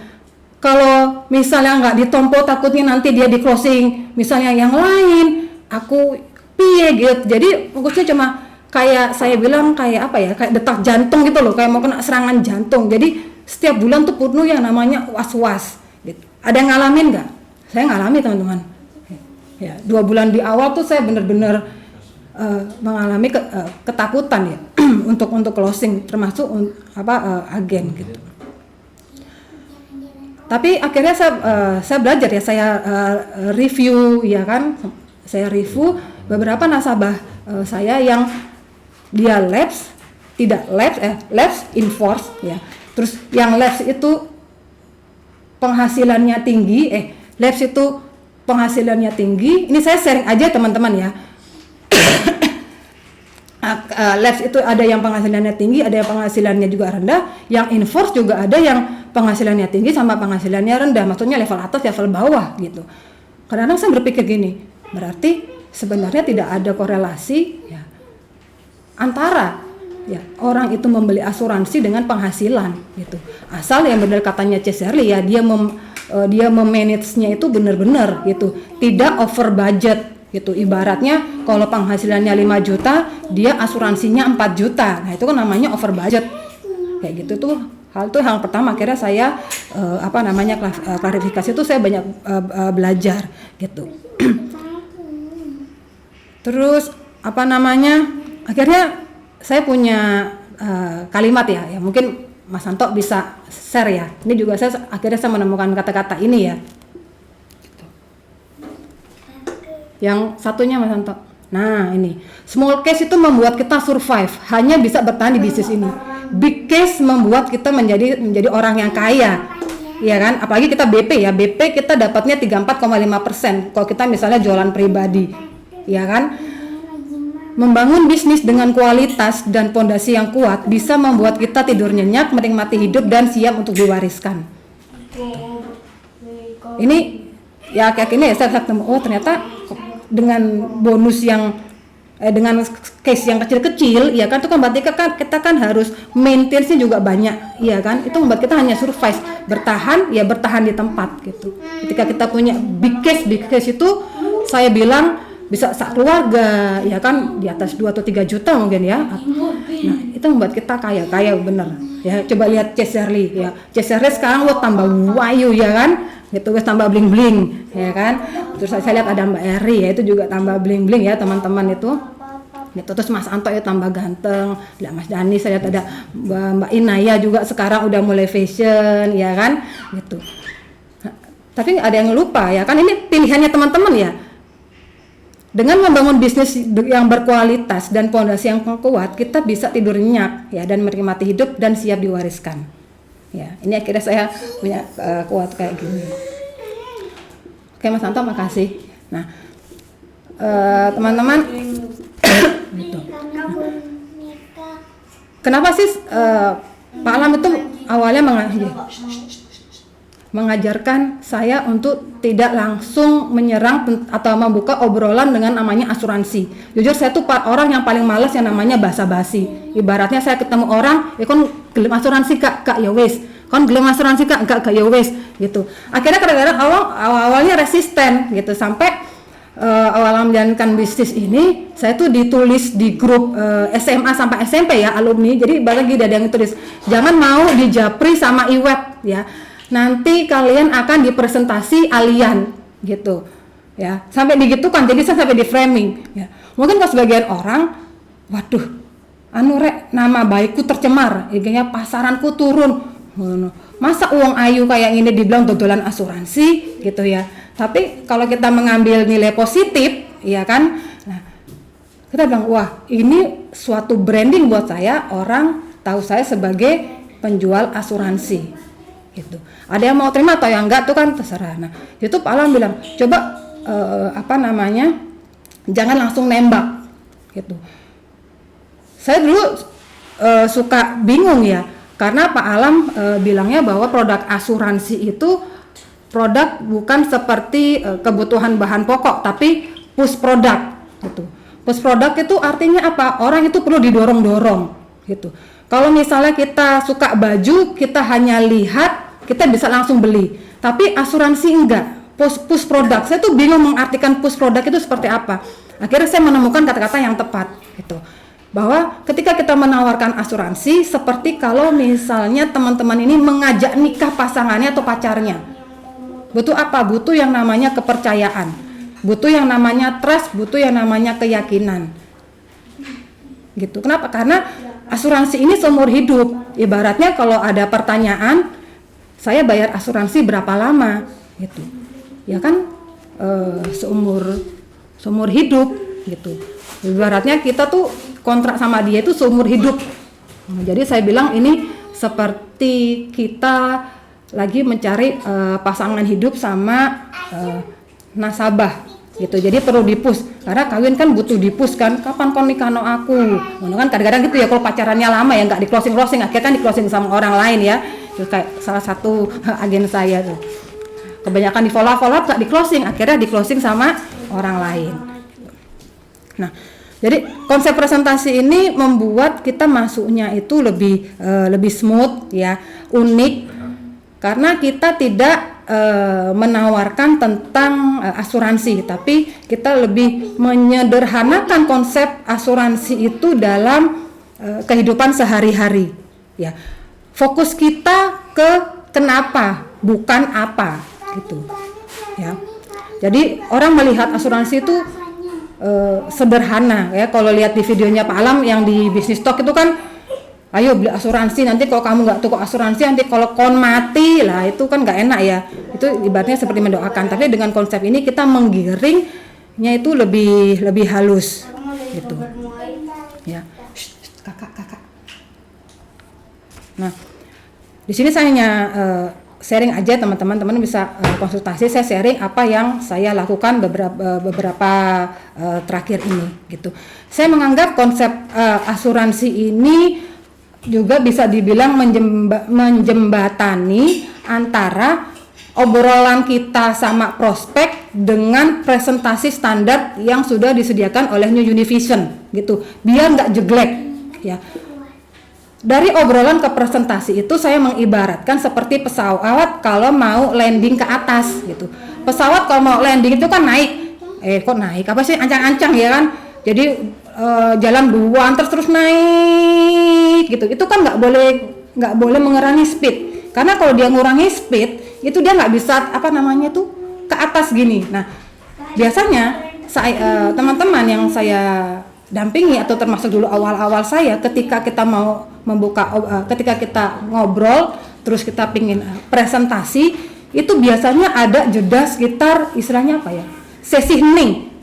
Kalau misalnya nggak ditompo, takutnya nanti dia di closing, misalnya yang lain, aku piye gitu. Jadi fokusnya cuma kayak saya bilang kayak apa ya, kayak detak jantung gitu loh, kayak mau kena serangan jantung. Jadi setiap bulan tuh penuh yang namanya was-was. Gitu. Ada yang ngalamin nggak? Saya ngalami teman-teman. Ya, 2 bulan di awal tuh saya benar-benar mengalami ketakutan ya untuk closing, termasuk agen gitu. Tapi akhirnya saya belajar ya, saya review ya kan, saya review beberapa nasabah saya yang dia lapse, tidak lapse enforce ya. Terus yang lapse itu penghasilannya tinggi, lapse itu penghasilannya tinggi. Ini saya sharing aja teman-teman ya. Lapse itu ada yang penghasilannya tinggi, ada yang penghasilannya juga rendah, yang enforce juga ada yang penghasilannya tinggi sama penghasilannya rendah, maksudnya level atas level bawah gitu. Kadang-kadang saya berpikir gini, berarti sebenarnya tidak ada korelasi ya antara ya orang itu membeli asuransi dengan penghasilan gitu. Asal yang benar katanya Ceserly ya, dia memanage-nya itu benar-benar gitu, tidak over budget gitu. Ibaratnya kalau penghasilannya 5 juta, dia asuransinya 4 juta. Nah, itu kan namanya over budget. Kayak gitu tuh. Hal itu yang pertama akhirnya saya klarifikasi itu saya banyak belajar gitu. Terus akhirnya saya punya kalimat ya mungkin Mas Santo bisa share ya. Ini juga akhirnya saya menemukan kata-kata ini ya. Yang satunya Mas Santo. Nah ini, small case itu membuat kita survive, hanya bisa bertahan di bisnis ini. Big case membuat kita menjadi orang yang kaya, ya kan? Apalagi kita BP ya, BP kita dapatnya 34,5%. Kalau kita misalnya jualan pribadi, ya kan? Membangun bisnis dengan kualitas dan pondasi yang kuat bisa membuat kita tidur nyenyak, menikmati hidup dan siap untuk diwariskan. Ini ya kayak gini ya, saya ketemu, oh ternyata dengan bonus yang dengan case yang kecil-kecil ya kan, itu kan berarti kita kan harus maintenance-nya juga banyak ya kan, itu membuat kita hanya survive, bertahan di tempat gitu. Ketika kita punya big case itu saya bilang bisa sak keluarga ya kan, di atas 2 atau 3 juta mungkin ya. Nah itu membuat kita kaya bener ya. Coba lihat Ceserly ya, Ceserly sekarang tambah wayu ya kan gitu, wes tambah bling bling ya kan. Terus saya lihat ada Mbak Eri ya, itu juga tambah bling bling ya teman-teman itu gitu. Terus Mas Anto ya tambah ganteng, Mas Dani saya lihat ada Mbak Inaya juga sekarang udah mulai fashion ya kan gitu. Nah, tapi ada yang lupa ya kan, ini pilihannya teman-teman ya. Dengan membangun bisnis yang berkualitas dan pondasi yang kuat, kita bisa tidur nyenyak ya dan menikmati hidup dan siap diwariskan. Ya, ini akhirnya saya punya kuat kayak gini. Oke Mas Anto, makasih. Nah, teman-teman, gitu. Kenapa sih Pak Alam itu awalnya mengajarkan saya untuk tidak langsung menyerang atau membuka obrolan dengan namanya asuransi. Jujur saya tuh orang yang paling malas yang namanya basa-basi. Ibaratnya saya ketemu orang, ya kan gelem asuransi kak ya wes, kan gelem asuransi kak ya wes gitu. Akhirnya kadang-kadang awalnya resisten gitu, sampai awal menjalankan bisnis ini saya tuh ditulis di grup SMA sampai SMP ya alumni. Jadi bagi ada yang tulis jangan mau dijapri sama iweb ya. Nanti kalian akan dipresentasi alien gitu ya, sampai digitukan. Jadi saya sampai di framing ya. Mungkin kalau sebagian orang, waduh nama baikku tercemar, intinya pasaranku turun, masa uang ayu kayak ini dibilang dodolan asuransi gitu ya. Tapi kalau kita mengambil nilai positif ya kan, nah, kita bilang wah ini suatu branding buat saya, orang tahu saya sebagai penjual asuransi gitu. Ada yang mau terima atau yang enggak tuh kan terserah. Nah itu Pak Alam bilang coba jangan langsung nembak gitu. Saya dulu suka bingung ya, karena Pak Alam bilangnya bahwa produk asuransi itu produk bukan seperti kebutuhan bahan pokok, tapi push product gitu. Push product itu artinya apa? Orang itu perlu didorong-dorong gitu. Kalau misalnya kita suka baju, kita hanya lihat, kita bisa langsung beli. Tapi asuransi enggak. Push product. Saya tuh bingung mengartikan push product itu seperti apa. Akhirnya saya menemukan kata-kata yang tepat gitu. Bahwa ketika kita menawarkan asuransi, seperti kalau misalnya teman-teman ini mengajak nikah pasangannya atau pacarnya. Butuh apa? Butuh yang namanya kepercayaan. Butuh yang namanya trust, butuh yang namanya keyakinan. Gitu. Kenapa? Karena asuransi ini seumur hidup. Ibaratnya kalau ada pertanyaan, saya bayar asuransi berapa lama? Gitu. Ya kan seumur hidup gitu. Ibaratnya kita tuh kontrak sama dia itu seumur hidup. Jadi saya bilang ini seperti kita lagi mencari pasangan hidup sama nasabah gitu. Jadi perlu dipus, karena kawin kan butuh dipus kan. Kapan kau nikah no aku? Kan kadang-kadang gitu ya, kalau pacarannya lama ya nggak di closing, akhirnya kan di closing sama orang lain ya. Itu kayak salah satu agen saya tuh. Kebanyakan di follow up nggak di closing, akhirnya di closing sama orang lain. Nah, jadi konsep presentasi ini membuat kita masuknya itu lebih smooth ya, unik, karena kita tidak menawarkan tentang asuransi, tapi kita lebih menyederhanakan konsep asuransi itu dalam kehidupan sehari-hari ya. Fokus kita ke kenapa, bukan apa gitu ya. Jadi orang melihat asuransi itu sederhana ya. Kalau lihat di videonya Pak Alam yang di Bisnis Talk itu kan, ayo beli asuransi, nanti kalau kamu nggak tukar asuransi, nanti kalau kon mati lah, itu kan nggak enak ya. Itu ibaratnya seperti mendoakan, tapi dengan konsep ini kita menggiringnya itu lebih halus gitu ya. Kakak. Nah, di sini saya hanya sharing aja, teman-teman bisa konsultasi. Saya sharing apa yang saya lakukan beberapa terakhir ini gitu. Saya menganggap konsep asuransi ini juga bisa dibilang menjembatani antara obrolan kita sama prospek dengan presentasi standar yang sudah disediakan oleh New Univision gitu, biar nggak jeglek ya. Dari obrolan ke presentasi itu saya mengibaratkan seperti pesawat kalau mau landing ke atas gitu. Pesawat kalau mau landing itu kan naik, kok naik apa sih, ancang-ancang ya kan. Jadi jalan duluan terus naik gitu. Itu kan nggak boleh mengurangi speed. Karena kalau dia ngurangi speed itu dia nggak bisa ke atas gini. Nah biasanya teman-teman yang saya dampingi atau termasuk dulu awal-awal saya, ketika kita mau ketika kita ngobrol terus kita pingin presentasi, itu biasanya ada jeda sekitar istilahnya apa ya, sesi hening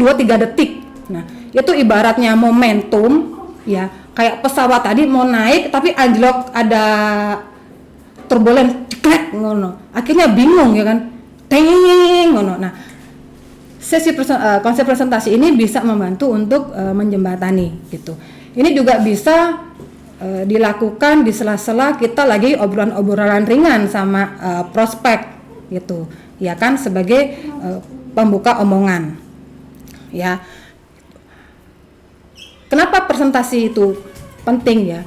2-3 detik. Nah itu ibaratnya momentum ya, kayak pesawat tadi mau naik tapi anjlok, ada turbulen ceklek ngono, akhirnya bingung ya kan, teng ngono. Nah konsep presentasi ini bisa membantu untuk menjembatani gitu. Ini juga bisa dilakukan di sela-sela kita lagi obrolan ringan sama prospek gitu ya kan, sebagai pembuka omongan ya. Kenapa presentasi itu penting ya?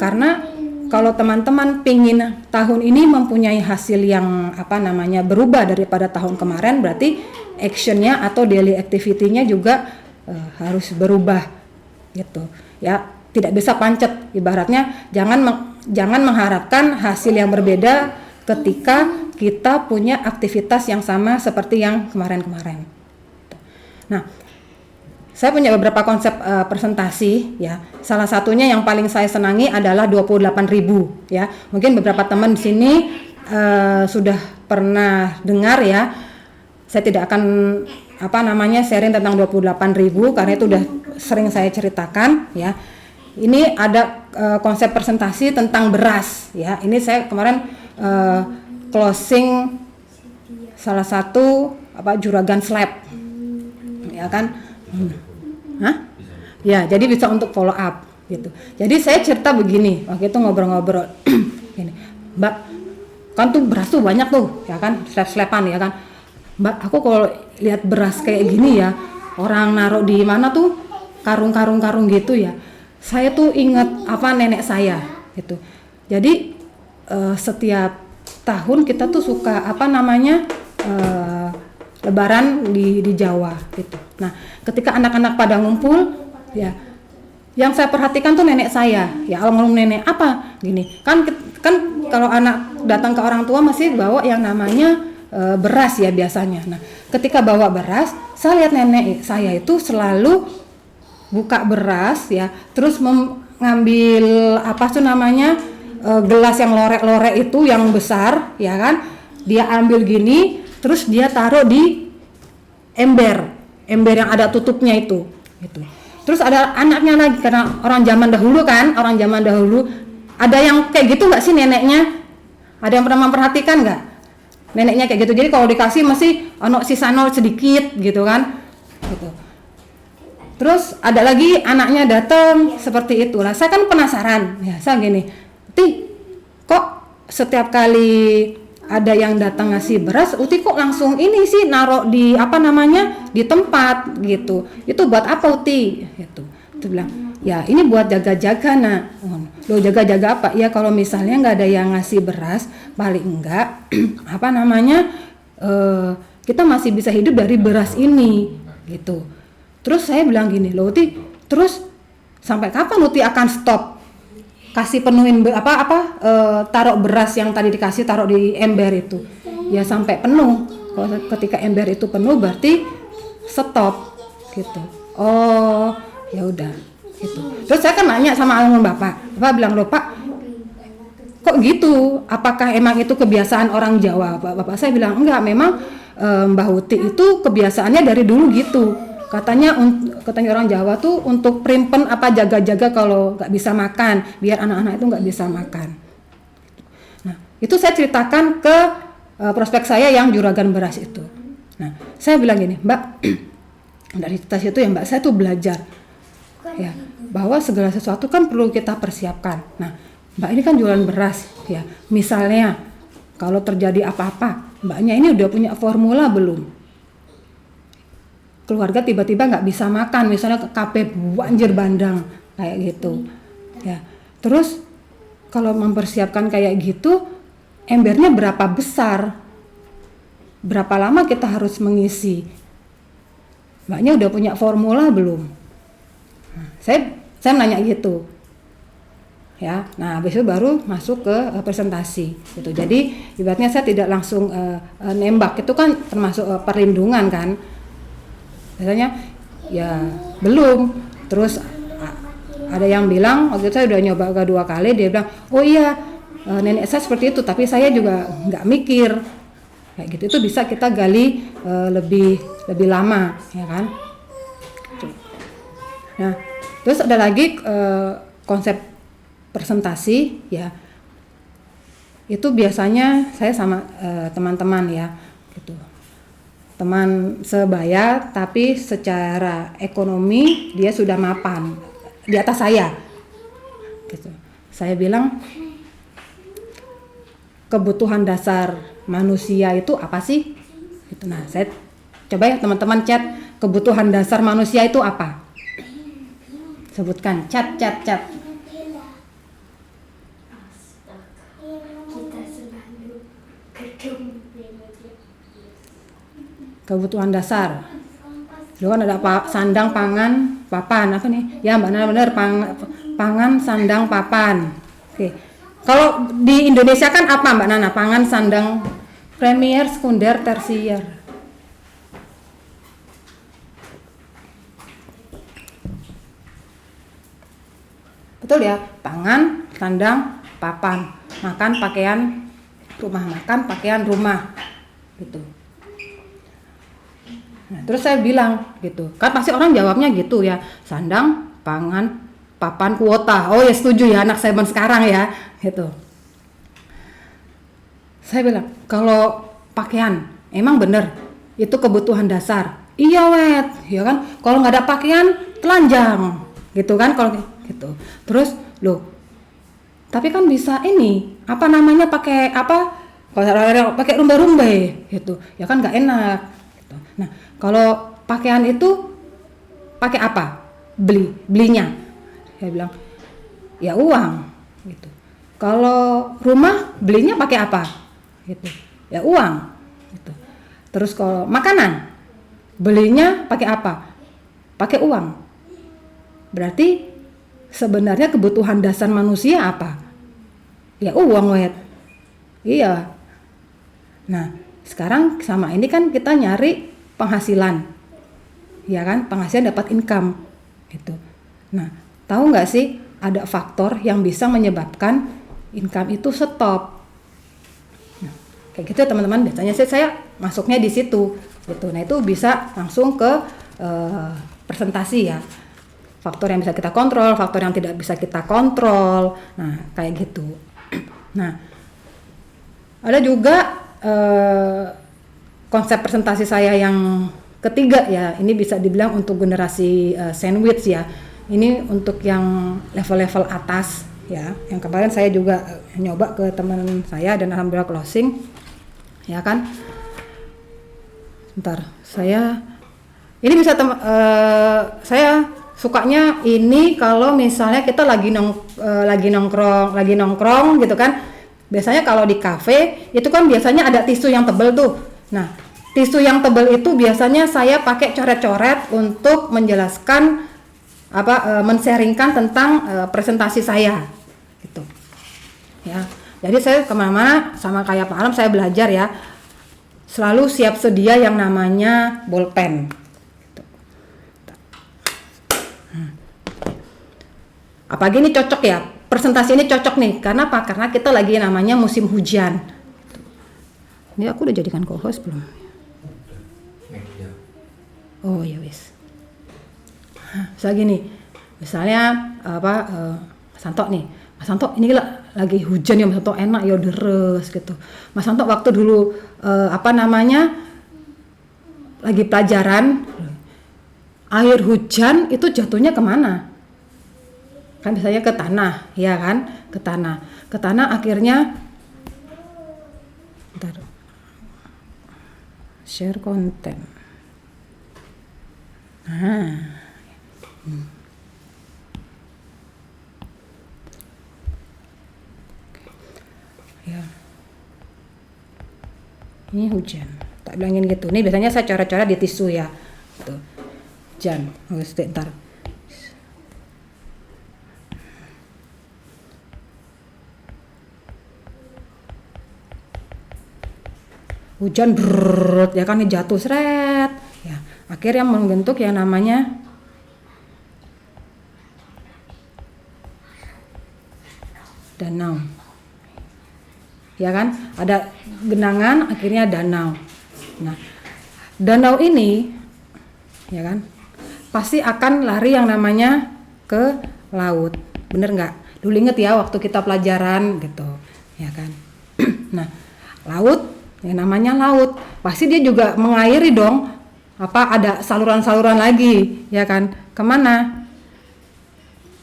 Karena kalau teman-teman pingin tahun ini mempunyai hasil yang berubah daripada tahun kemarin, berarti actionnya atau daily activity-nya juga harus berubah gitu ya. Tidak bisa pancet, ibaratnya jangan mengharapkan hasil yang berbeda ketika kita punya aktivitas yang sama seperti yang kemarin-kemarin. Nah, saya punya beberapa konsep presentasi ya. Salah satunya yang paling saya senangi adalah 28.000 ya. Mungkin beberapa teman di sini sudah pernah dengar ya. Saya tidak akan sharing tentang 28.000 karena itu udah sering saya ceritakan ya. Ini ada konsep presentasi tentang beras ya. Ini saya kemarin closing salah satu juragan slab ya kan. Hah? Ya, jadi bisa untuk follow up gitu. Jadi saya cerita begini, waktu itu ngobrol-ngobrol gini, Mbak, kan tuh beras tuh banyak tuh, ya kan, slep-slepan ya kan. Mbak, aku kalau lihat beras kayak gini ya, orang naruh di mana tuh karung-karung gitu ya, saya tuh ingat apa nenek saya gitu. Jadi setiap tahun kita tuh suka apa namanya Lebaran di Jawa gitu. Nah, ketika anak-anak pada ngumpul, ya, yang saya perhatikan tuh nenek saya, ya almarhum nenek apa gini. Kan kalau anak datang ke orang tua masih bawa yang namanya beras ya biasanya. Nah, ketika bawa beras, saya lihat nenek saya itu selalu buka beras ya, terus mengambil apa tuh namanya gelas yang lorek-lorek itu yang besar, ya kan? Dia ambil gini, terus dia taruh di ember yang ada tutupnya itu gitu. Terus ada anaknya lagi, karena orang zaman dahulu ada yang kayak gitu nggak sih neneknya? Ada yang pernah memperhatikan nggak neneknya kayak gitu? Jadi kalau dikasih masih ono sisa nol sedikit gitu kan gitu. Terus ada lagi anaknya datang seperti itulah. Saya kan penasaran ya, saya gini, kok setiap kali ada yang datang ngasih beras, Uti kok langsung ini sih naruh di apa namanya di tempat gitu. Itu buat apa Uti? Gitu. Itu bilang, ya ini buat jaga-jaga nak. Lo jaga-jaga apa? Ya kalau misalnya nggak ada yang ngasih beras, paling enggak apa namanya kita masih bisa hidup dari beras ini gitu. Terus saya bilang gini, lo Uti, terus sampai kapan Uti akan stop kasih penuhin taruh beras yang tadi dikasih taruh di ember itu? Ya sampai penuh. Kalau ketika ember itu penuh berarti stop gitu. Oh ya udah gitu. Terus saya kan nanya sama almarhum bapak bilang, loh Pak, kok gitu, apakah emang itu kebiasaan orang Jawa? Bapak saya bilang enggak, memang Mbah Uti itu kebiasaannya dari dulu gitu. Katanya orang Jawa tuh untuk primpen apa jaga-jaga kalau nggak bisa makan, biar anak-anak itu nggak bisa makan. Nah, itu saya ceritakan ke prospek saya yang juragan beras itu. Nah, saya bilang gini, Mbak, dari cerita itu ya Mbak, saya tuh belajar ya bahwa segala sesuatu kan perlu kita persiapkan. Nah, Mbak ini kan jualan beras ya. Misalnya kalau terjadi apa-apa, Mbaknya ini udah punya formula belum? Keluarga tiba-tiba nggak bisa makan, misalnya ke KP banjir bandang kayak gitu ya. Terus kalau mempersiapkan kayak gitu, embernya berapa besar, berapa lama kita harus mengisi, Mbaknya udah punya formula belum? Nah, saya nanya gitu ya. Nah habis itu baru masuk ke presentasi gitu. Jadi ibaratnya saya tidak langsung nembak, itu kan termasuk perlindungan kan. Biasanya ya belum. Terus ada yang bilang, waktu itu saya udah nyoba kedua kali, dia bilang, oh iya nenek saya seperti itu, tapi saya juga nggak mikir kayak gitu. Itu bisa kita gali lebih lama ya kan. Nah terus ada lagi konsep presentasi ya, itu biasanya saya sama teman-teman ya gitu, teman sebaya tapi secara ekonomi dia sudah mapan di atas saya gitu. Saya bilang, kebutuhan dasar manusia itu apa sih gitu. Nah saya coba ya teman-teman chat, kebutuhan dasar manusia itu apa, sebutkan, chat. Kebutuhan dasar. Dulu kan ada sandang, pangan, papan. Apa nih? Ya Mbak Nana benar, pangan, sandang, papan. Oke. Kalau di Indonesia kan apa Mbak Nana? Pangan, sandang, premier, sekunder, tersier. Betul ya? Pangan, sandang, papan. Makan, pakaian, rumah makan, pakaian, rumah. Gitu. Nah, terus saya bilang gitu, kan pasti orang jawabnya gitu ya, sandang, pangan, papan, kuota. Oh ya setuju ya anak saya sekarang ya, gitu. Saya bilang, kalau pakaian emang bener itu kebutuhan dasar, Iya wet, ya kan? Kalau nggak ada pakaian telanjang, gitu kan? Kalau gitu, terus loh, tapi kan bisa ini, apa namanya pakai apa? Kalau pakai rumbai-rumbai, gitu, ya kan nggak enak. Gitu. Nah, kalau pakaian itu pakai apa? Belinya. Saya bilang, ya uang, gitu. Kalau rumah belinya pakai apa? Gitu, ya uang, gitu. Terus kalau makanan belinya pakai apa? Pakai uang. Berarti sebenarnya kebutuhan dasar manusia apa? Ya uang, wet. Iya. Nah, sekarang sama ini kan kita nyari penghasilan. Ya kan? Penghasilan dapat income gitu. Nah, tahu nggak sih ada faktor yang bisa menyebabkan income itu stop. Nah, kayak gitu ya teman-teman, biasanya saya masuknya di situ gitu. Nah, itu bisa langsung ke presentasi ya. Faktor yang bisa kita kontrol, faktor yang tidak bisa kita kontrol. Nah, kayak gitu. Nah, ada juga konsep presentasi saya yang ketiga ya. Ini bisa dibilang untuk generasi sandwich ya. Ini untuk yang level-level atas ya. Yang kemarin saya juga nyoba ke teman saya dan alhamdulillah closing. Ya kan? Sebentar, ini bisa saya sukanya ini kalau misalnya kita lagi nongkrong gitu kan. Biasanya kalau di kafe itu kan biasanya ada tisu yang tebel tuh. Nah, tisu yang tebel itu biasanya saya pakai coret-coret untuk menjelaskan men-sharingkan tentang presentasi saya gitu. Ya. Jadi saya kemana-mana sama kayak Pak Alam saya belajar ya. Selalu siap sedia yang namanya bolpen. Gitu. Apalagi ini cocok ya. Presentasi ini cocok nih, karena apa? Karena kita lagi namanya musim hujan. Ini aku udah jadikan co-host belum? Oh ya wis. Misalnya gini, misalnya Mas Santo nih, Mas Santo ini lagi hujan ya Mas Santo, enak ya deres gitu. Mas Santo waktu dulu lagi pelajaran, air hujan itu jatuhnya kemana? Kan biasanya ke tanah, ya kan? Ke tanah akhirnya share konten. Ya. Ini hujan. Tak bilangin gitu. Ini biasanya saya coret-coret di tisu ya. Gitu. Hujan. Ntar. Hujan brrrr, ya kan jatuh seret ya, akhirnya membentuk yang namanya danau ya kan, ada genangan akhirnya danau. Nah, danau ini ya kan pasti akan lari yang namanya ke laut, bener nggak? Dulu inget ya waktu kita pelajaran gitu ya kan. Nah, laut yang namanya laut, pasti dia juga mengairi dong. Ada saluran-saluran lagi, ya kan? Kemana?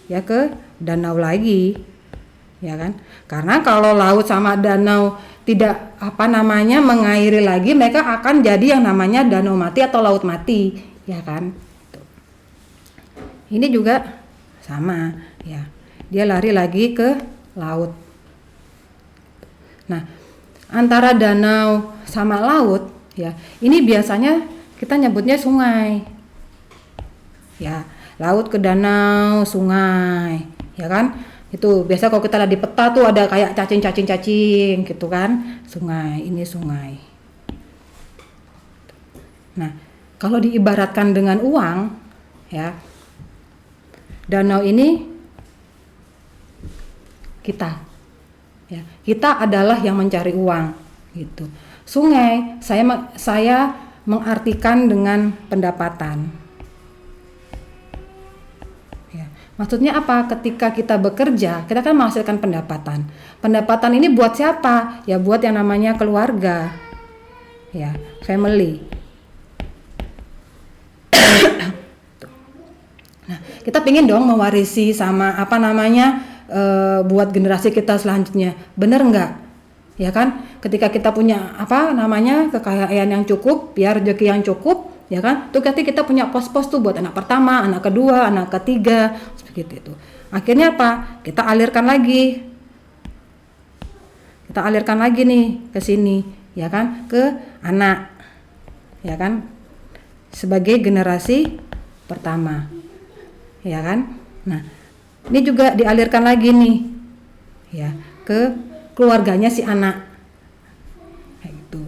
Ya ke danau lagi, ya kan? Karena kalau laut sama danau tidak mengairi lagi, mereka akan jadi yang namanya danau mati atau laut mati, ya kan? Ini juga sama, ya. Dia lari lagi ke laut. Nah, antara danau sama laut ya, ini biasanya kita nyebutnya sungai ya, laut ke danau sungai ya kan. Itu biasa kalau kita lihat di peta tuh ada kayak cacing gitu kan, sungai, ini sungai. Nah, kalau diibaratkan dengan uang ya, danau ini kita adalah yang mencari uang gitu. Sungai saya mengartikan dengan pendapatan. Ya, maksudnya apa? Ketika kita bekerja, kita kan menghasilkan pendapatan. Pendapatan ini buat siapa? Ya buat yang namanya keluarga. Ya, family. kita pingin dong mewarisi sama apa namanya buat generasi kita selanjutnya, bener nggak? Ya kan, ketika kita punya apa namanya kekayaan yang cukup, ya rezeki yang cukup, ya kan, tuh nanti kita punya pos-pos tuh buat anak pertama, anak kedua, anak ketiga, seperti itu. Akhirnya apa? Kita alirkan lagi nih ke sini, ya kan, ke anak, ya kan, sebagai generasi pertama, ya kan. Nah, ini juga dialirkan lagi nih, ya, ke keluarganya si anak, kayak gitu,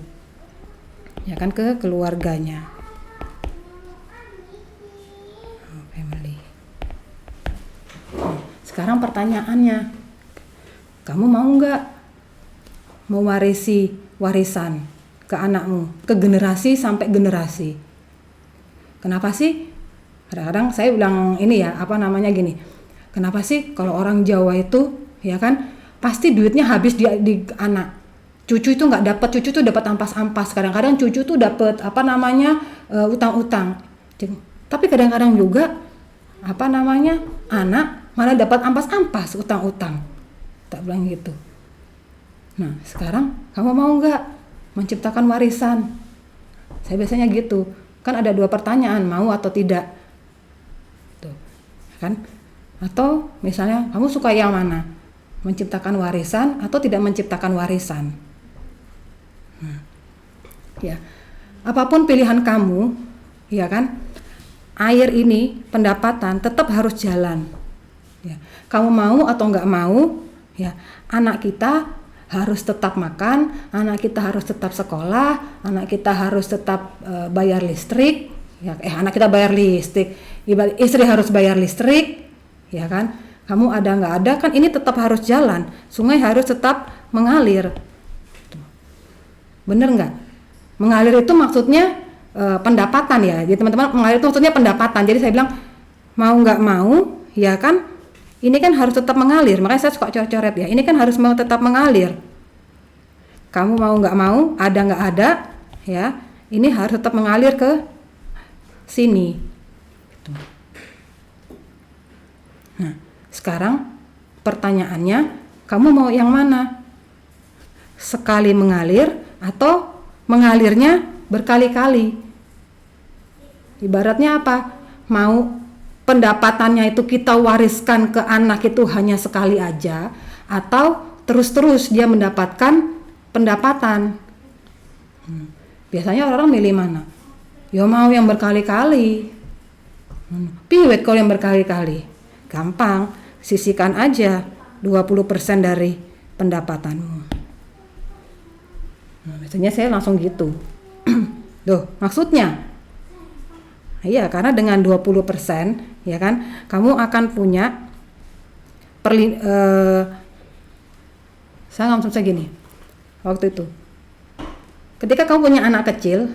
ya kan, ke keluarganya. Family. Sekarang pertanyaannya, kamu mau nggak mewarisi warisan ke anakmu, ke generasi sampai generasi? Kenapa sih? Kadang-kadang saya bilang ini ya, apa namanya gini, kenapa sih kalau orang Jawa itu, ya kan, pasti duitnya habis di anak. Cucu itu nggak dapat, cucu itu dapat ampas-ampas. Kadang-kadang cucu tuh dapat apa namanya utang-utang. Tapi kadang-kadang juga apa namanya anak malah dapat ampas-ampas utang-utang. Tak bilang gitu. Nah, sekarang kamu mau nggak menciptakan warisan? Saya biasanya gitu. Kan ada 2 pertanyaan, mau atau tidak. Tuh, kan? Atau misalnya kamu suka yang mana? Menciptakan warisan atau tidak menciptakan warisan? Ya, apapun pilihan kamu, ya kan, air ini pendapatan tetap harus jalan. Ya, kamu mau atau nggak mau, ya, anak kita harus tetap makan, anak kita harus tetap sekolah, anak kita harus tetap bayar listrik, ya, anak kita bayar listrik, istri harus bayar listrik, ya kan. Kamu ada nggak ada kan ini tetap harus jalan, sungai harus tetap mengalir, bener nggak? Mengalir itu maksudnya pendapatan ya, jadi teman-teman, mengalir itu maksudnya pendapatan. Jadi saya bilang mau nggak mau, ya kan, ini kan harus tetap mengalir. Makanya saya suka coret-coret ya, ini kan harus mau tetap mengalir. Kamu mau nggak mau, ada nggak ada, ya, ini harus tetap mengalir ke sini. Nah, sekarang pertanyaannya, kamu mau yang mana? Sekali mengalir atau mengalirnya berkali-kali? Ibaratnya apa? Mau pendapatannya itu kita wariskan ke anak itu hanya sekali aja, atau terus-terus dia mendapatkan pendapatan? Biasanya orang milih mana? Ya mau yang berkali-kali. Piwet kalau yang berkali-kali. Gampang, sisihkan aja 20% dari pendapatanmu. Nah, biasanya saya langsung gitu. Tuh, maksudnya iya, karena dengan 20%, ya kan, kamu akan punya saya ngomong saya gini, waktu itu, ketika kamu punya anak kecil,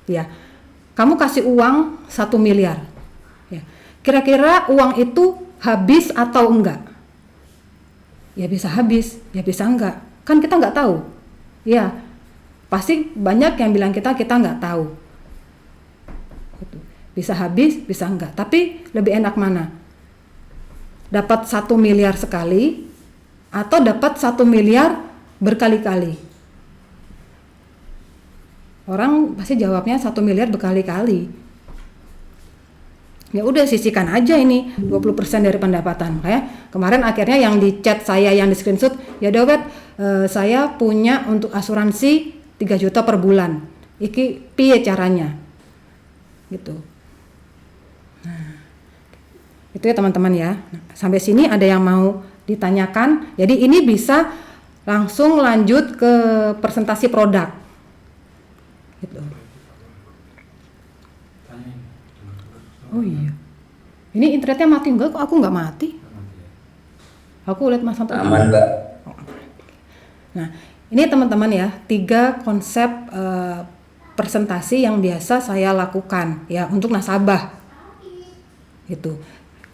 ya, kamu kasih uang 1 miliar, ya, kira-kira uang itu habis atau enggak? Ya bisa habis, ya bisa enggak, kan kita nggak tahu, ya, pasti banyak yang bilang kita nggak tahu. Bisa habis, bisa enggak. Tapi lebih enak mana? Dapat 1 miliar sekali atau dapat 1 miliar berkali-kali? Orang pasti jawabnya 1 miliar berkali-kali. Ya udah, sisihkan aja ini 20% dari pendapatan. Kayak kemarin akhirnya yang di chat saya, yang di screenshot, ya Dawet, saya punya untuk asuransi 3 juta per bulan. Iki piye caranya? Gitu. Nah, itu ya teman-teman ya. Nah, sampai sini ada yang mau ditanyakan? Jadi ini bisa langsung lanjut ke presentasi produk. Gitu. Oh iya. Ini internetnya mati enggak? Kok aku nggak mati? Aku lihat Mas Santo. Aman, Mbak. Nah, ini teman-teman ya, 3 konsep presentasi yang biasa saya lakukan ya untuk nasabah. Gitu.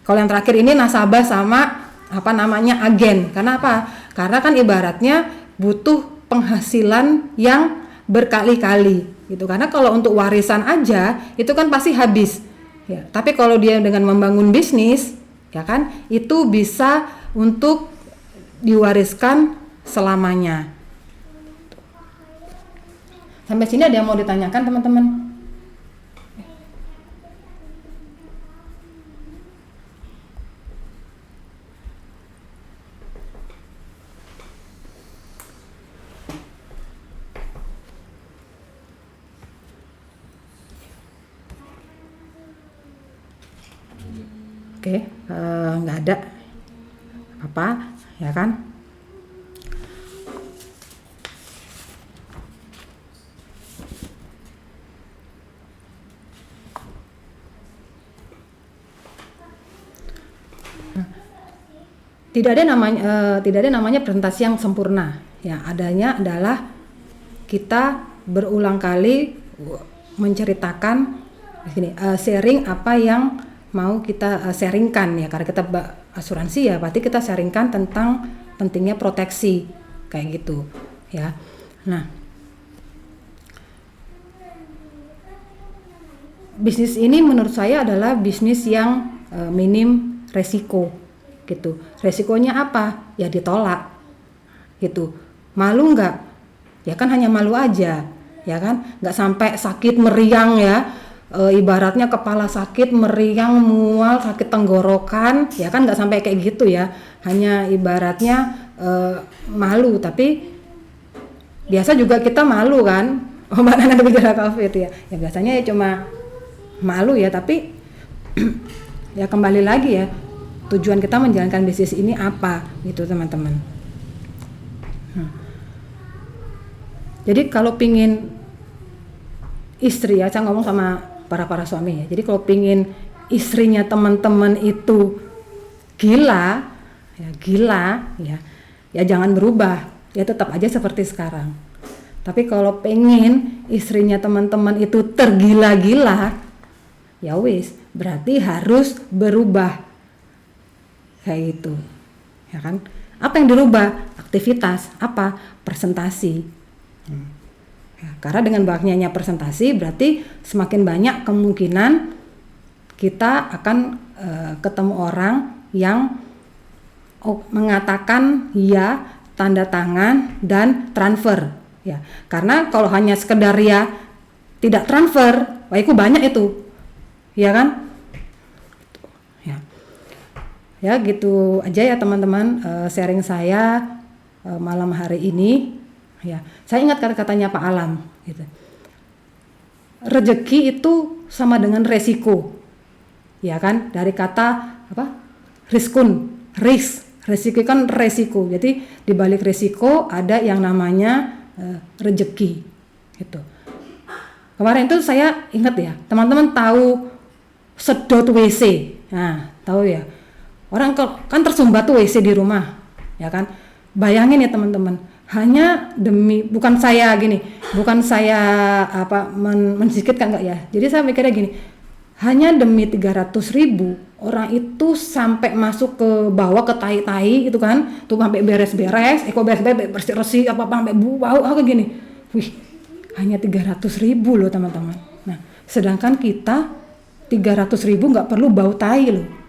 Kalau yang terakhir ini nasabah sama apa namanya agen. Karena apa? Karena kan ibaratnya butuh penghasilan yang berkali-kali gitu. Karena kalau untuk warisan aja itu kan pasti habis. Ya, tapi kalau dia dengan membangun bisnis, ya kan, itu bisa untuk diwariskan selamanya. Sampai sini ada yang mau ditanyakan teman-teman? Oke, nggak ada apa, ya kan? Tidak ada namanya presentasi yang sempurna. Ya, adanya adalah kita berulang kali menceritakan sharing apa yang mau kita sharingkan ya, karena kita asuransi ya berarti kita sharingkan tentang pentingnya proteksi kayak gitu ya. Nah, bisnis ini menurut saya adalah bisnis yang minim resiko gitu. Resikonya apa? Ya ditolak gitu. Malu nggak? Ya kan hanya malu aja, ya kan? Nggak sampai sakit meriang ya. Ibaratnya kepala sakit, meriang, mual, sakit tenggorokan, ya kan nggak sampai kayak gitu ya. Hanya ibaratnya malu, tapi biasa juga kita malu kan. Mana ada gejala COVID ya. Ya biasanya ya cuma malu ya, tapi ya kembali lagi ya. Tujuan kita menjalankan bisnis ini apa gitu teman-teman. Jadi kalau pingin istri ya, saya ngomong sama para suami ya. Jadi kalau pingin istrinya teman-teman itu gila ya jangan berubah, ya tetap aja seperti sekarang. Tapi kalau pengen istrinya teman-teman itu tergila-gila, ya wis berarti harus berubah. Kayak gitu, ya kan? Apa yang dirubah? Aktivitas, apa? Presentasi. Ya, karena dengan banyaknya presentasi berarti semakin banyak kemungkinan kita akan ketemu orang yang mengatakan ya, tanda tangan dan transfer. Ya, karena kalau hanya sekedar ya tidak transfer, wah itu banyak itu, ya kan? Ya gitu aja ya teman-teman, sharing saya malam hari ini ya. Saya ingat kata-katanya Pak Alam gitu. Rezeki itu sama dengan resiko, ya kan, dari kata apa, resiko kan resiko, jadi di balik resiko ada yang namanya rezeki gitu. Kemarin itu saya ingat ya, teman-teman tahu sedot WC, nah tahu ya. Orang kan tersumbat tuh WC di rumah, ya kan? Bayangin ya teman-teman, hanya demi, bukan saya mensikitkan enggak ya. Jadi saya mikirnya gini, hanya demi 300.000 orang itu sampai masuk ke bawah ke tai-tai itu kan, tuh sampai beres-beres, bersih-bersih apa sampai bau kayak gini. Wih, hanya 300.000 loh teman-teman. Nah, sedangkan kita 300.000 nggak perlu bau tai loh.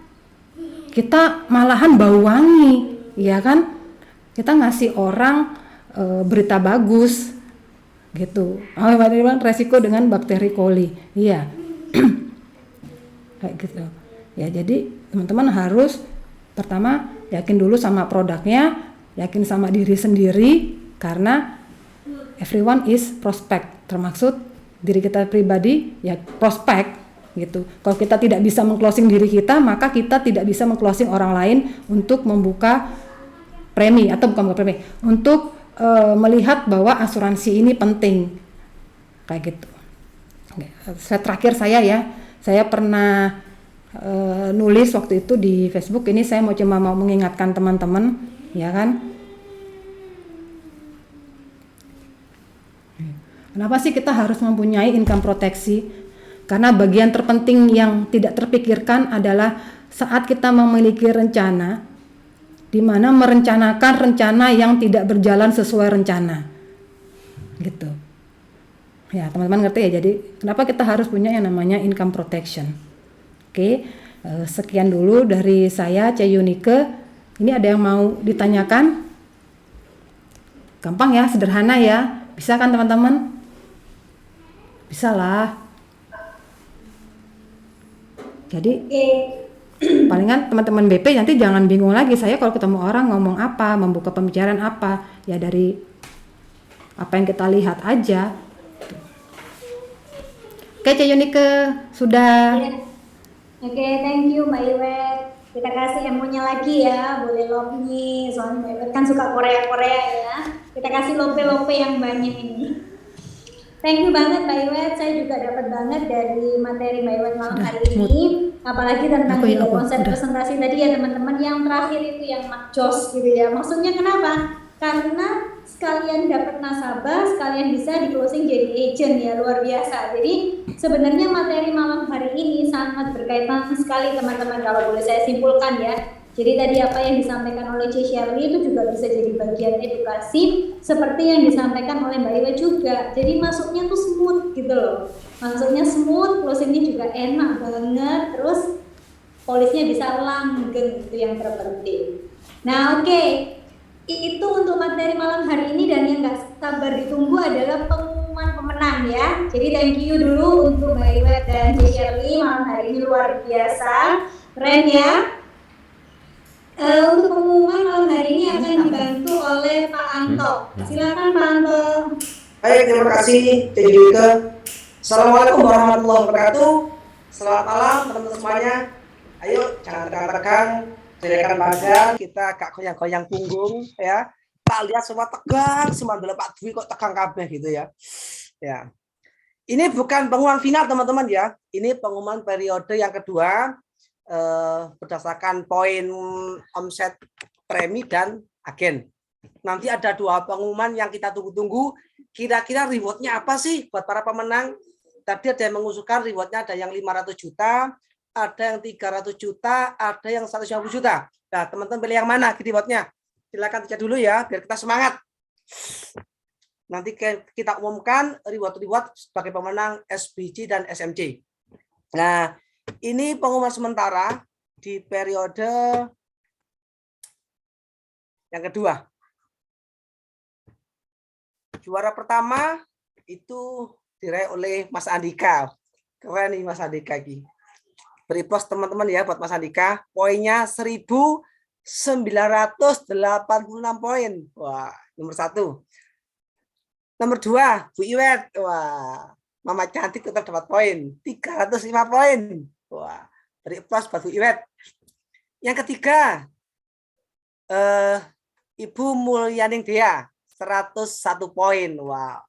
Kita malahan bau wangi, ya kan? Kita ngasih orang berita bagus, gitu. Resiko dengan bakteri coli, iya, kayak gitu. Ya jadi teman-teman harus pertama yakin dulu sama produknya, yakin sama diri sendiri, karena everyone is prospect, termaksud diri kita pribadi ya prospek. Gitu. Kalau kita tidak bisa meng-closing diri kita, maka kita tidak bisa meng-closing orang lain untuk membuka premi atau bukan premi, untuk melihat bahwa asuransi ini penting. Kayak gitu. Terakhir saya pernah nulis waktu itu di Facebook, ini saya cuma mau mengingatkan teman-teman, ya kan? Kenapa sih kita harus mempunyai income proteksi? Karena bagian terpenting yang tidak terpikirkan adalah saat kita memiliki rencana, di mana merencanakan rencana yang tidak berjalan sesuai rencana, gitu. Ya teman-teman ngerti ya. Jadi kenapa kita harus punya yang namanya income protection? Oke, sekian dulu dari saya, Ceyunike. Ini ada yang mau ditanyakan? Gampang ya, sederhana ya. Bisa kan teman-teman? Bisa lah. Jadi palingan teman-teman BP nanti jangan bingung lagi, saya kalau ketemu orang ngomong apa, membuka pembicaraan apa, ya dari apa yang kita lihat aja. Oke, Ceyunike sudah. Oke, thank you Mbak Iwet. Kita kasih emonya lagi ya, boleh lope-nya, soalnya Mbak Iwet kan suka Korea-Korea ya. Kita kasih lope-lope yang banyak ini. Thank you banget Mbak Iwet, saya juga dapat banget dari materi Mbak Iwet malam hari ini. Apalagi tentang konsep presentasi tadi ya teman-teman, yang terakhir itu yang makjos gitu ya. Maksudnya kenapa? Karena sekalian dapat nasabah, sekalian bisa di closing jadi agent ya, luar biasa. Jadi sebenarnya materi malam hari ini sangat berkaitan sekali teman-teman, kalau boleh saya simpulkan ya. Jadi tadi apa yang disampaikan oleh C. Shirley itu juga bisa jadi bagian edukasi, seperti yang disampaikan oleh Mbak Iwa juga. Jadi masuknya tuh smooth gitu loh. Masuknya smooth, closingnya juga enak banget, terus polisnya bisa langgeng, itu yang terpenting. Nah oke. Itu untuk materi malam hari ini, dan yang nggak sabar ditunggu adalah pengumuman pemenang ya. Jadi thank you dulu untuk Mbak Iwet dan C. Shirley, malam hari ini luar biasa, keren ya. Untuk pengumuman malam hari ini akan dibantu oleh Pak Anto. Silakan Pak Anto. Baik, terima kasih Ceyunike. Assalamualaikum warahmatullahi wabarakatuh. Selamat malam teman-teman semuanya. Ayo jangan tegang-tegang, jadikan badan, kita agak goyang-goyang punggung ya. Tak lihat semua tegang, semua adalah Pak Dwi kok tegang kabeh gitu ya. Ya. Ini bukan pengumuman final teman-teman ya. Ini pengumuman periode yang kedua berdasarkan poin omset premi dan agen. Nanti ada dua pengumuman yang kita tunggu-tunggu. Kira-kira rewardnya apa sih buat para pemenang? Tadi ada yang mengusulkan rewardnya ada yang 500 juta, ada yang 300 juta, ada yang 150 juta. Nah, teman-teman pilih yang mana rewardnya? Silakan cek dulu ya, biar kita semangat. Nanti kita umumkan reward-reward sebagai pemenang SBC dan SMC. Nah, ini pengumuman sementara di periode yang kedua. Juara pertama itu diraih oleh Mas Andika. Keren nih Mas Andika ini. Beri plus teman-teman ya buat Mas Andika. Poinnya 1986 poin. Wah, nomor 1. Nomor 2, Bu Iwet. Wah, Mama cantik tetap dapat poin. 305 poin. Wah, beri plus buat Bu Iwet. Yang ketiga, Ibu Mulyaning Dea. 101 poin. Wah,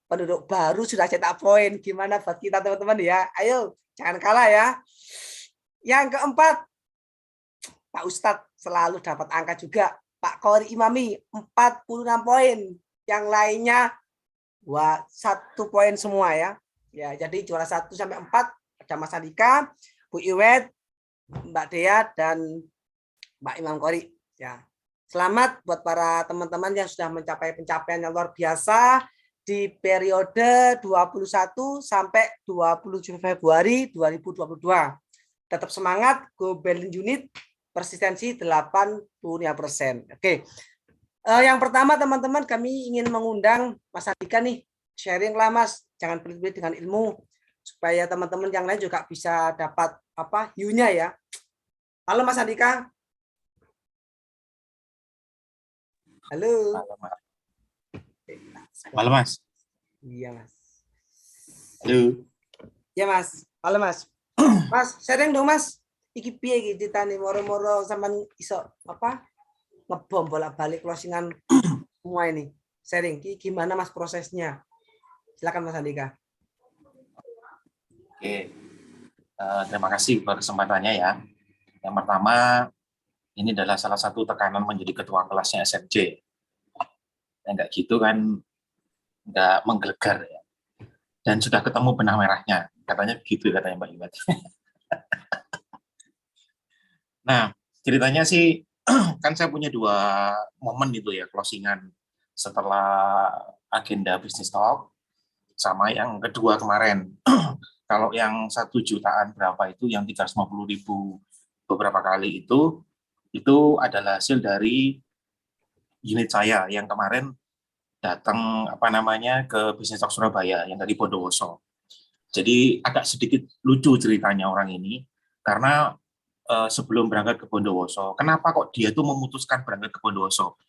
penduduk baru sudah cetak poin. Gimana buat kita teman-teman ya? Ayo, jangan kalah ya. Yang keempat, Pak Ustadz selalu dapat angka juga. Pak Kori Imami 46 poin. Yang lainnya wah 1 poin semua ya. Ya, jadi juara 1 sampai 4 ada Mas Andika, Bu Iwet, Mbak Dea dan Mbak Imam Kori. Ya. Selamat buat para teman-teman yang sudah mencapai pencapaian yang luar biasa di periode 21 sampai 27 Februari 2022. Tetap semangat, go Berlin Unit, persistensi 85%. Oke. Yang pertama teman-teman, kami ingin mengundang Mas Andika nih, sharing lah Mas, jangan pelit-pelit dengan ilmu supaya teman-teman yang lain juga bisa dapat apa hiunya ya. Halo Mas Andika. Halo. Halo Mas. Iya Mas. Halo. Ya Mas. Halo Mas. Mas, sharing dong Mas. Iki piye iki ditani moro-moro sampean iso apa? Ngebom bolak-balik closingan semua ini. Sharing gimana Mas prosesnya? Silakan Mas Andika. Oke. Terima kasih buat kesempatannya ya. Yang pertama, ini adalah salah satu tekanan menjadi ketua kelasnya SMC. Enggak gitu kan, enggak menggelegar ya. Dan sudah ketemu benang merahnya. Katanya begitu katanya Mbak Iwet. Nah, ceritanya sih, kan saya punya 2 momen itu ya, closingan setelah agenda bisnis talk, sama yang kedua kemarin. Kalau yang 1 jutaan berapa itu, yang 350.000 beberapa kali itu adalah hasil dari unit saya yang kemarin datang ke Bisnis Talk Surabaya yang dari Bondowoso. Jadi agak sedikit lucu ceritanya orang ini, karena sebelum berangkat ke Bondowoso, kenapa kok dia tuh memutuskan berangkat ke Bondowoso?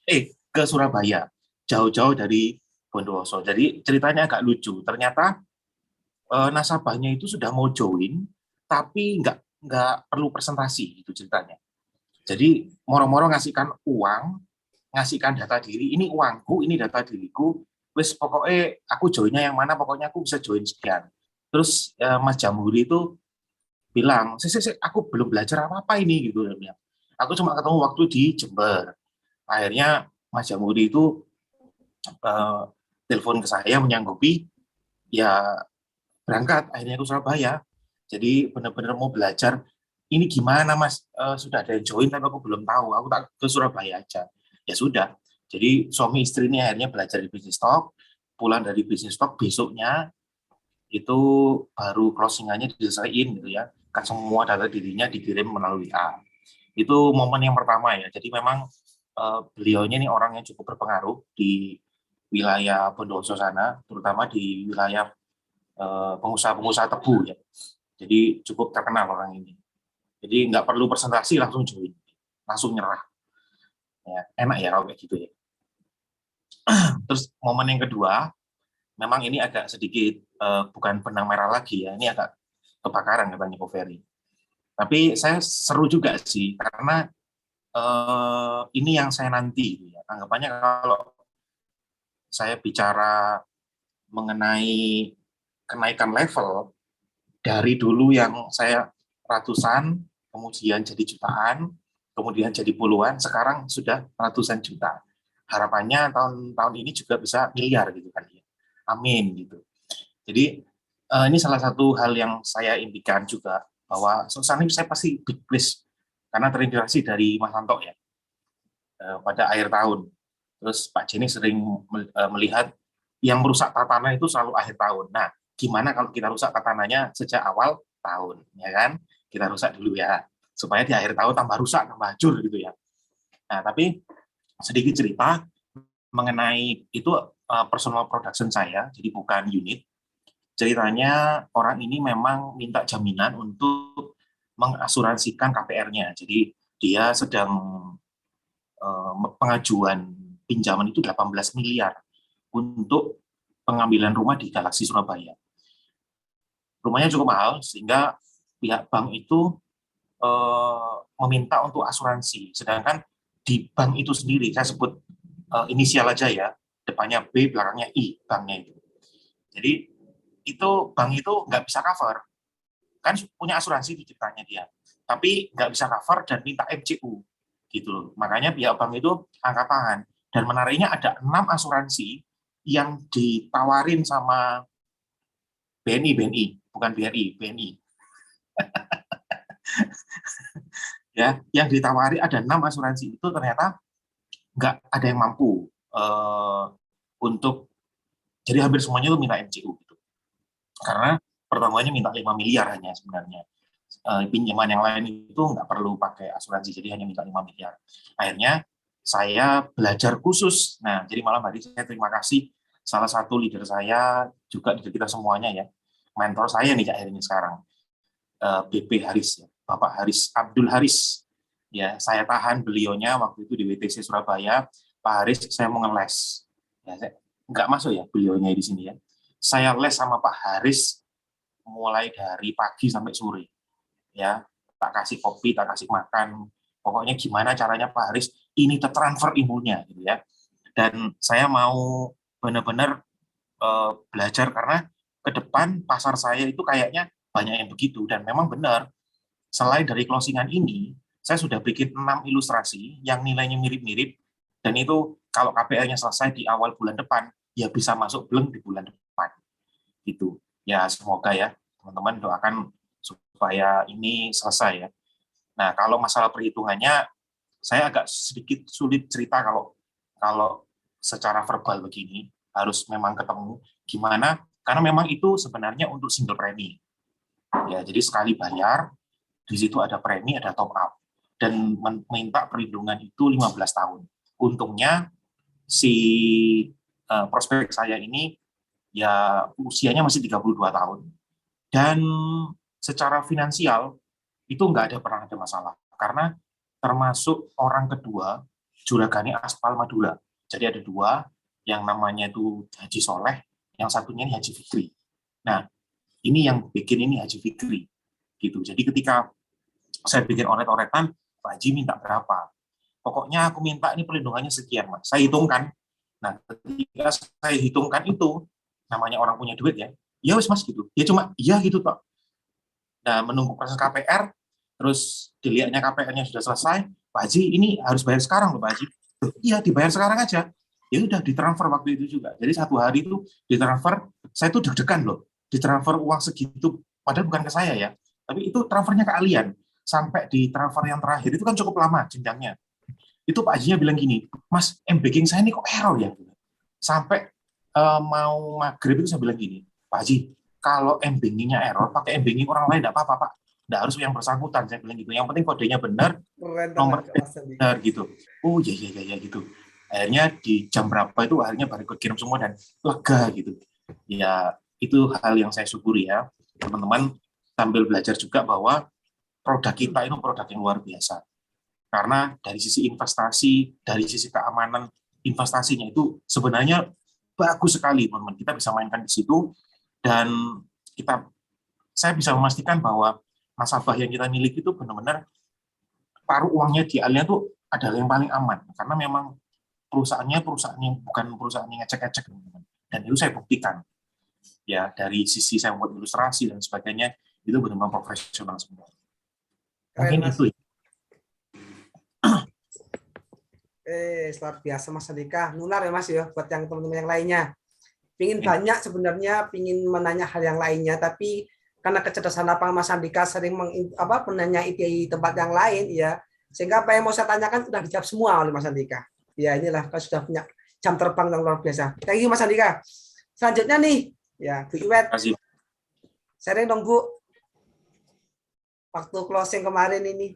Ke Surabaya, jauh-jauh dari Bondowoso. Jadi ceritanya agak lucu. Ternyata nasabahnya itu sudah mau join, tapi nggak perlu presentasi itu ceritanya. Jadi moro-moro ngasihkan uang, ngasihkan data diri, ini uangku, ini data diriku, wes pokoknya aku joinnya yang mana, pokoknya aku bisa join sekian. Terus Mas Jamhuri itu bilang, aku belum belajar apa-apa ini gitu. Aku cuma ketemu waktu di Jember. Akhirnya Mas Jamhuri itu telepon ke saya menyanggupi, ya berangkat akhirnya ke Surabaya. Jadi benar-benar mau belajar. Ini gimana Mas, sudah ada yang join tapi aku belum tahu, aku tak ke Surabaya aja. Ya sudah. Jadi suami istri ini akhirnya belajar di Bisnis Talk, pulang dari Bisnis Talk besoknya itu baru closingannya diselesaikan gitu ya. Kan semua data dirinya dikirim melalui WA. Itu momen yang pertama ya. Jadi memang beliaunya ini orang yang cukup berpengaruh di wilayah Bondowoso sana, terutama di wilayah pengusaha-pengusaha tebu ya. Jadi cukup terkenal orang ini. Jadi nggak perlu presentasi, langsung join, langsung nyerah. Ya, enak ya kalau kayak gitu ya. Terus momen yang kedua, memang ini agak sedikit bukan benang merah lagi ya, ini agak kebakaran katanya Ko Ferry. Tapi saya seru juga sih, karena ini yang saya nanti. Ya. Anggapannya kalau saya bicara mengenai kenaikan level, dari dulu yang saya ratusan, kemudian jadi jutaan, kemudian jadi puluhan, sekarang sudah ratusan juta. Harapannya tahun ini juga bisa miliar gitu kan ya. Amin gitu. Jadi ini salah satu hal yang saya impikan juga, bahwa saat ini saya pasti big please, karena terinspirasi dari Mas Anto ya, pada akhir tahun. Terus Pak Jenny sering melihat yang merusak tatanan itu selalu akhir tahun. Nah, gimana kalau kita rusak tatanannya sejak awal tahun, ya kan? Kita rusak dulu ya, supaya di akhir tahun tambah rusak, tambah hancur gitu ya. Nah, tapi sedikit cerita mengenai itu personal production saya, jadi bukan unit. Ceritanya orang ini memang minta jaminan untuk mengasuransikan KPR-nya. Jadi dia sedang pengajuan pinjaman itu 18 miliar untuk pengambilan rumah di Galaxy Surabaya. Rumahnya cukup mahal, sehingga pihak bank itu meminta untuk asuransi. Sedangkan di bank itu sendiri, saya sebut inisial aja ya, depannya B, belakangnya I, banknya itu. Jadi itu bank itu nggak bisa cover. Kan punya asuransi diciptanya dia, tapi nggak bisa cover dan minta MCU. Gitu loh. Makanya pihak bank itu angkat tangan. Dan menariknya ada 6 asuransi yang ditawarin sama BNI, bukan BRI, BNI. Ya, yang ditawari ada 6 asuransi itu ternyata nggak ada yang mampu untuk, jadi hampir semuanya itu minta MCU gitu. Karena pertamanya minta 5 miliar hanya sebenarnya. Pinjaman yang lain itu nggak perlu pakai asuransi, jadi hanya minta 5 miliar. Akhirnya saya belajar khusus. Nah, jadi malam hari saya terima kasih salah satu leader saya, juga leader kita semuanya ya, mentor saya nih akhirnya sekarang, BP Haris, ya, Bapak Haris, Abdul Haris. Ya, saya tahan beliaunya waktu itu di WTC Surabaya. Pak Haris, saya mau ngeles. Ya, saya nggak masuk ya beliaunya di sini ya. Saya les sama Pak Haris mulai dari pagi sampai sore. Ya, tak kasih kopi, tak kasih makan. Pokoknya gimana caranya Pak Haris ini tertransfer ilmunya gitu ya. Dan saya mau benar-benar belajar, karena ke depan pasar saya itu kayaknya banyak yang begitu, dan memang benar. Selain dari closingan ini, saya sudah bikin 6 ilustrasi yang nilainya mirip-mirip, dan itu kalau KPR-nya selesai di awal bulan depan, ya bisa masuk bleng di bulan depan. Gitu. Ya semoga ya teman-teman doakan supaya ini selesai ya. Nah, kalau masalah perhitungannya, saya agak sedikit sulit cerita kalau secara verbal begini, harus memang ketemu gimana, karena memang itu sebenarnya untuk single premi. Ya, jadi sekali bayar, di situ ada premi, ada top up, dan meminta perlindungan itu 15 tahun. Untungnya si prospek saya ini ya usianya masih 32 tahun. Dan secara finansial itu pernah ada masalah. Karena termasuk orang kedua juragani Aspal Madura. Jadi ada dua, yang namanya itu Haji Soleh, yang satunya ini Haji Fikri. Nah, ini yang bikin ini Haji Fikri. Gitu. Jadi ketika saya bikin oret-oretan, Pak Haji minta berapa? Pokoknya aku minta ini perlindungannya sekian, Mas. Saya hitungkan. Nah, ketika saya hitungkan itu, namanya orang punya duit ya, ya wes Mas gitu. Dia cuma, iya gitu toh. Nah, menunggu proses KPR, terus dilihatnya KPR-nya sudah selesai, Pak Haji ini harus bayar sekarang loh Pak Haji. Iya, dibayar sekarang aja. Ya udah ditransfer waktu itu juga. Jadi satu hari itu ditransfer, saya tuh deg-degan loh. Ditransfer uang segitu, padahal bukan ke saya ya. Tapi itu transfernya ke Allian. Sampai di transfer yang terakhir itu kan cukup lama jenjangnya. Itu Pak Hajinya bilang gini, Mas, banking saya ini kok error ya? Sampai mau maghrib itu saya bilang gini, Pak Haji, kalau m-bankingnya error, pakai m-banking orang lain tidak apa-apa, Pak. Tidak harus yang bersangkutan, saya bilang gitu. Yang penting kodenya benar, nomor benar gitu. Oh iya gitu. Akhirnya di jam berapa itu akhirnya baru kirim semua dan lega gitu. Ya itu hal yang saya syukuri ya, teman-teman, sambil belajar juga bahwa produk kita itu produk yang luar biasa. Karena dari sisi investasi, dari sisi keamanan investasinya itu sebenarnya bagus sekali, teman-teman. Kita bisa mainkan di situ dan saya bisa memastikan bahwa nasabah yang kita miliki itu benar-benar taruh uangnya di Allian itu adalah yang paling aman karena memang perusahaan yang bukan perusahaan yang ngecek-ngecek, teman-teman. Dan itu saya buktikan ya dari sisi saya membuat ilustrasi dan sebagainya itu benar-benar profesional semua. Mungkin itu. Luar biasa Mas Andika, nular ya Mas ya buat yang teman-teman yang lainnya. Pingin banyak sebenarnya, pingin menanya hal yang lainnya, tapi karena kecerdasan lapang Mas Andika sering menanya di tempat yang lain ya, sehingga apa yang mau saya tanyakan sudah dijawab semua oleh Mas Andika. Ya inilah kalau sudah punya jam terbang yang luar biasa. Thank you Mas Andika. Selanjutnya nih, ya Bu Iwet. Sharing dong Bu. Waktu closing kemarin ini.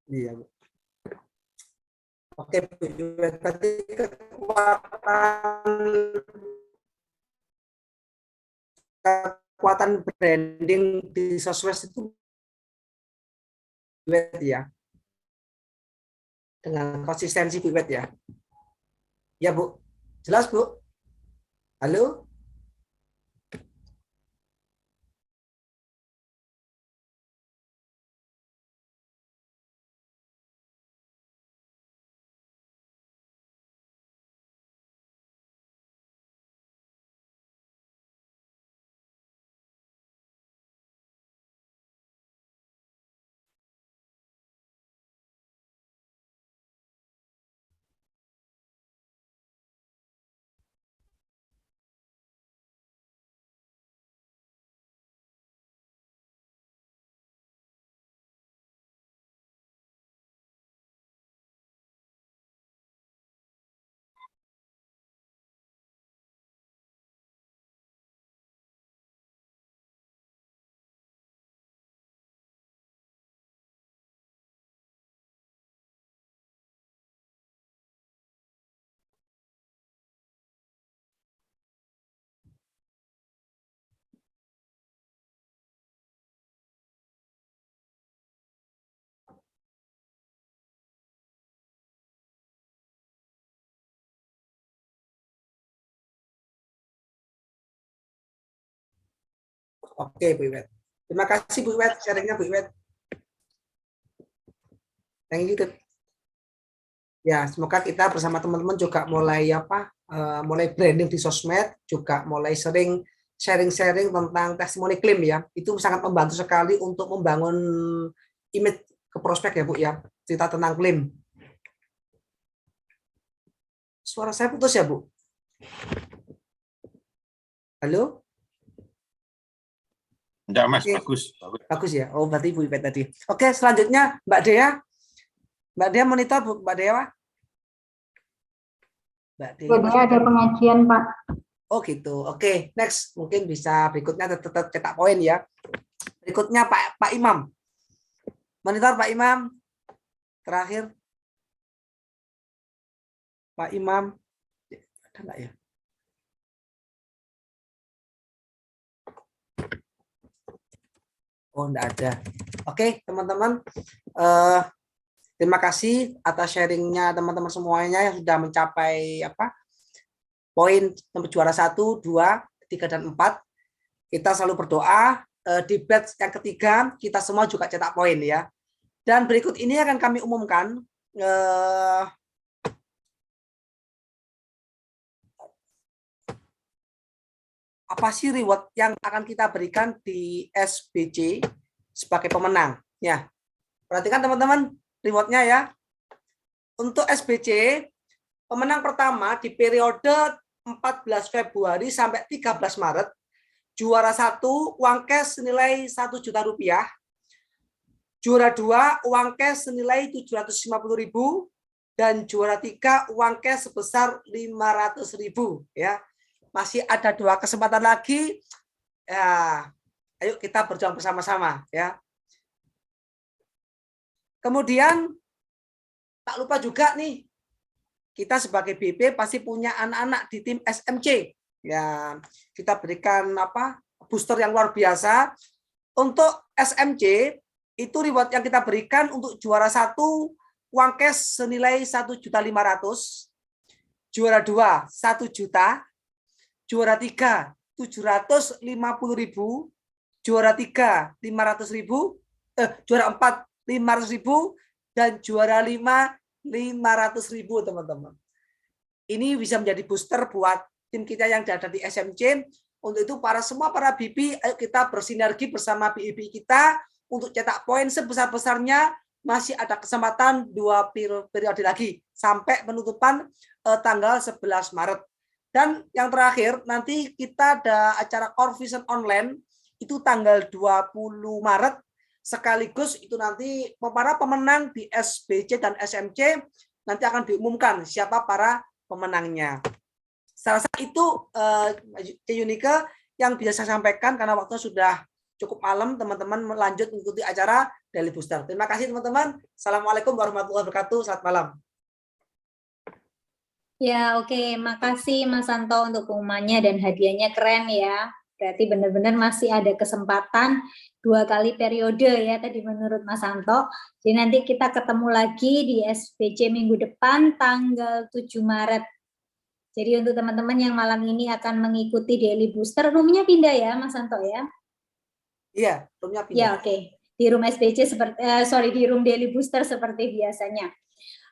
Iya, Bu. Oke, Bu. Berarti kekuatan branding di sosmed itu ya, dengan konsistensi ya. Ya, Bu. Jelas, Bu? Halo? Oke, Bu Iwet. Terima kasih, Bu Iwet, sharingnya, Bu Iwet. Thank you. Ya, semoga kita bersama teman-teman juga mulai mulai branding di sosmed, juga mulai sering sharing-sharing tentang testimoni klaim ya. Itu sangat membantu sekali untuk membangun image ke prospek ya, Bu ya. Cerita tentang klaim. Suara saya putus ya, Bu? Halo? Enggak, Mas, Oke. bagus. Bagus ya. Oh, berarti Bu Iwet tadi. Oke, selanjutnya Mbak Dea. Mbak Dea monitor, Bu, Mbak Dea. Mbak Dea. Sebenarnya ada pengajian, Pak. Oh gitu. Oke, next. Mungkin bisa berikutnya tetap cetak poin ya. Berikutnya Pak Imam. Monitor Pak Imam. Terakhir. Pak Imam. Ada nggak ya? Oh, enggak ada. Oke, teman-teman. Terima kasih atas sharingnya teman-teman semuanya yang sudah mencapai poin juara 1, 2, 3, dan 4. Kita selalu berdoa. Di batch yang ketiga, kita semua juga cetak poin ya. Dan berikut ini akan kami umumkan. Apa sih reward yang akan kita berikan di SBC sebagai pemenang. Ya, perhatikan teman-teman rewardnya ya. Untuk SBC, pemenang pertama di periode 14 Februari sampai 13 Maret, juara 1 uang cash senilai 1 juta rupiah, juara 2 uang cash senilai 750.000, dan juara 3 uang cash sebesar 500.000 ya. Masih ada 2 kesempatan lagi. Ya, ayo kita berjuang bersama-sama ya. Kemudian tak lupa juga nih, kita sebagai BP pasti punya anak-anak di tim SMC. Ya, kita berikan booster yang luar biasa. Untuk SMC itu reward yang kita berikan untuk juara 1 uang cash senilai 1.500.000, juara 2 1 juta, juara 3 750.000, juara 3 500.000, juara 4 500.000, dan juara 5 500.000 teman-teman. Ini bisa menjadi booster buat tim kita yang ada di SMC. Untuk itu semua para BP, ayo kita bersinergi bersama BP kita untuk cetak poin sebesar-besarnya. Masih ada kesempatan 2 periode lagi sampai penutupan tanggal 11 Maret. Dan yang terakhir, nanti kita ada acara Core Vision Online, itu tanggal 20 Maret, sekaligus itu nanti para pemenang di SBC dan SMC, nanti akan diumumkan siapa para pemenangnya. Salah satu itu Yunike yang bisa saya sampaikan, karena waktu sudah cukup malam teman-teman melanjut mengikuti acara Daily Booster. Terima kasih teman-teman. Assalamualaikum warahmatullahi wabarakatuh. Selamat malam. Ya, oke. Makasih Mas Santo untuk pengumumannya dan hadiahnya keren ya. Berarti benar-benar masih ada kesempatan 2 kali periode ya tadi menurut Mas Santo. Jadi nanti kita ketemu lagi di SBC minggu depan tanggal 7 Maret. Jadi untuk teman-teman yang malam ini akan mengikuti Daily Booster, roomnya pindah ya Mas Santo ya? Iya, roomnya pindah. Ya, oke. Di room SBC seperti di room Daily Booster seperti biasanya.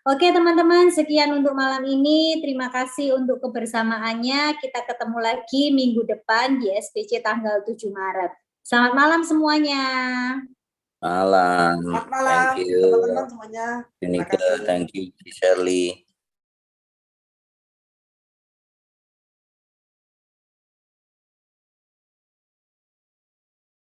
Oke teman-teman, sekian untuk malam ini. Terima kasih untuk kebersamaannya. Kita ketemu lagi minggu depan di SBC tanggal 7 Maret. Selamat malam semuanya. Malam. Selamat malam Thank you. teman-teman semuanya. Terima Unika, kasih. thank you, Shirley.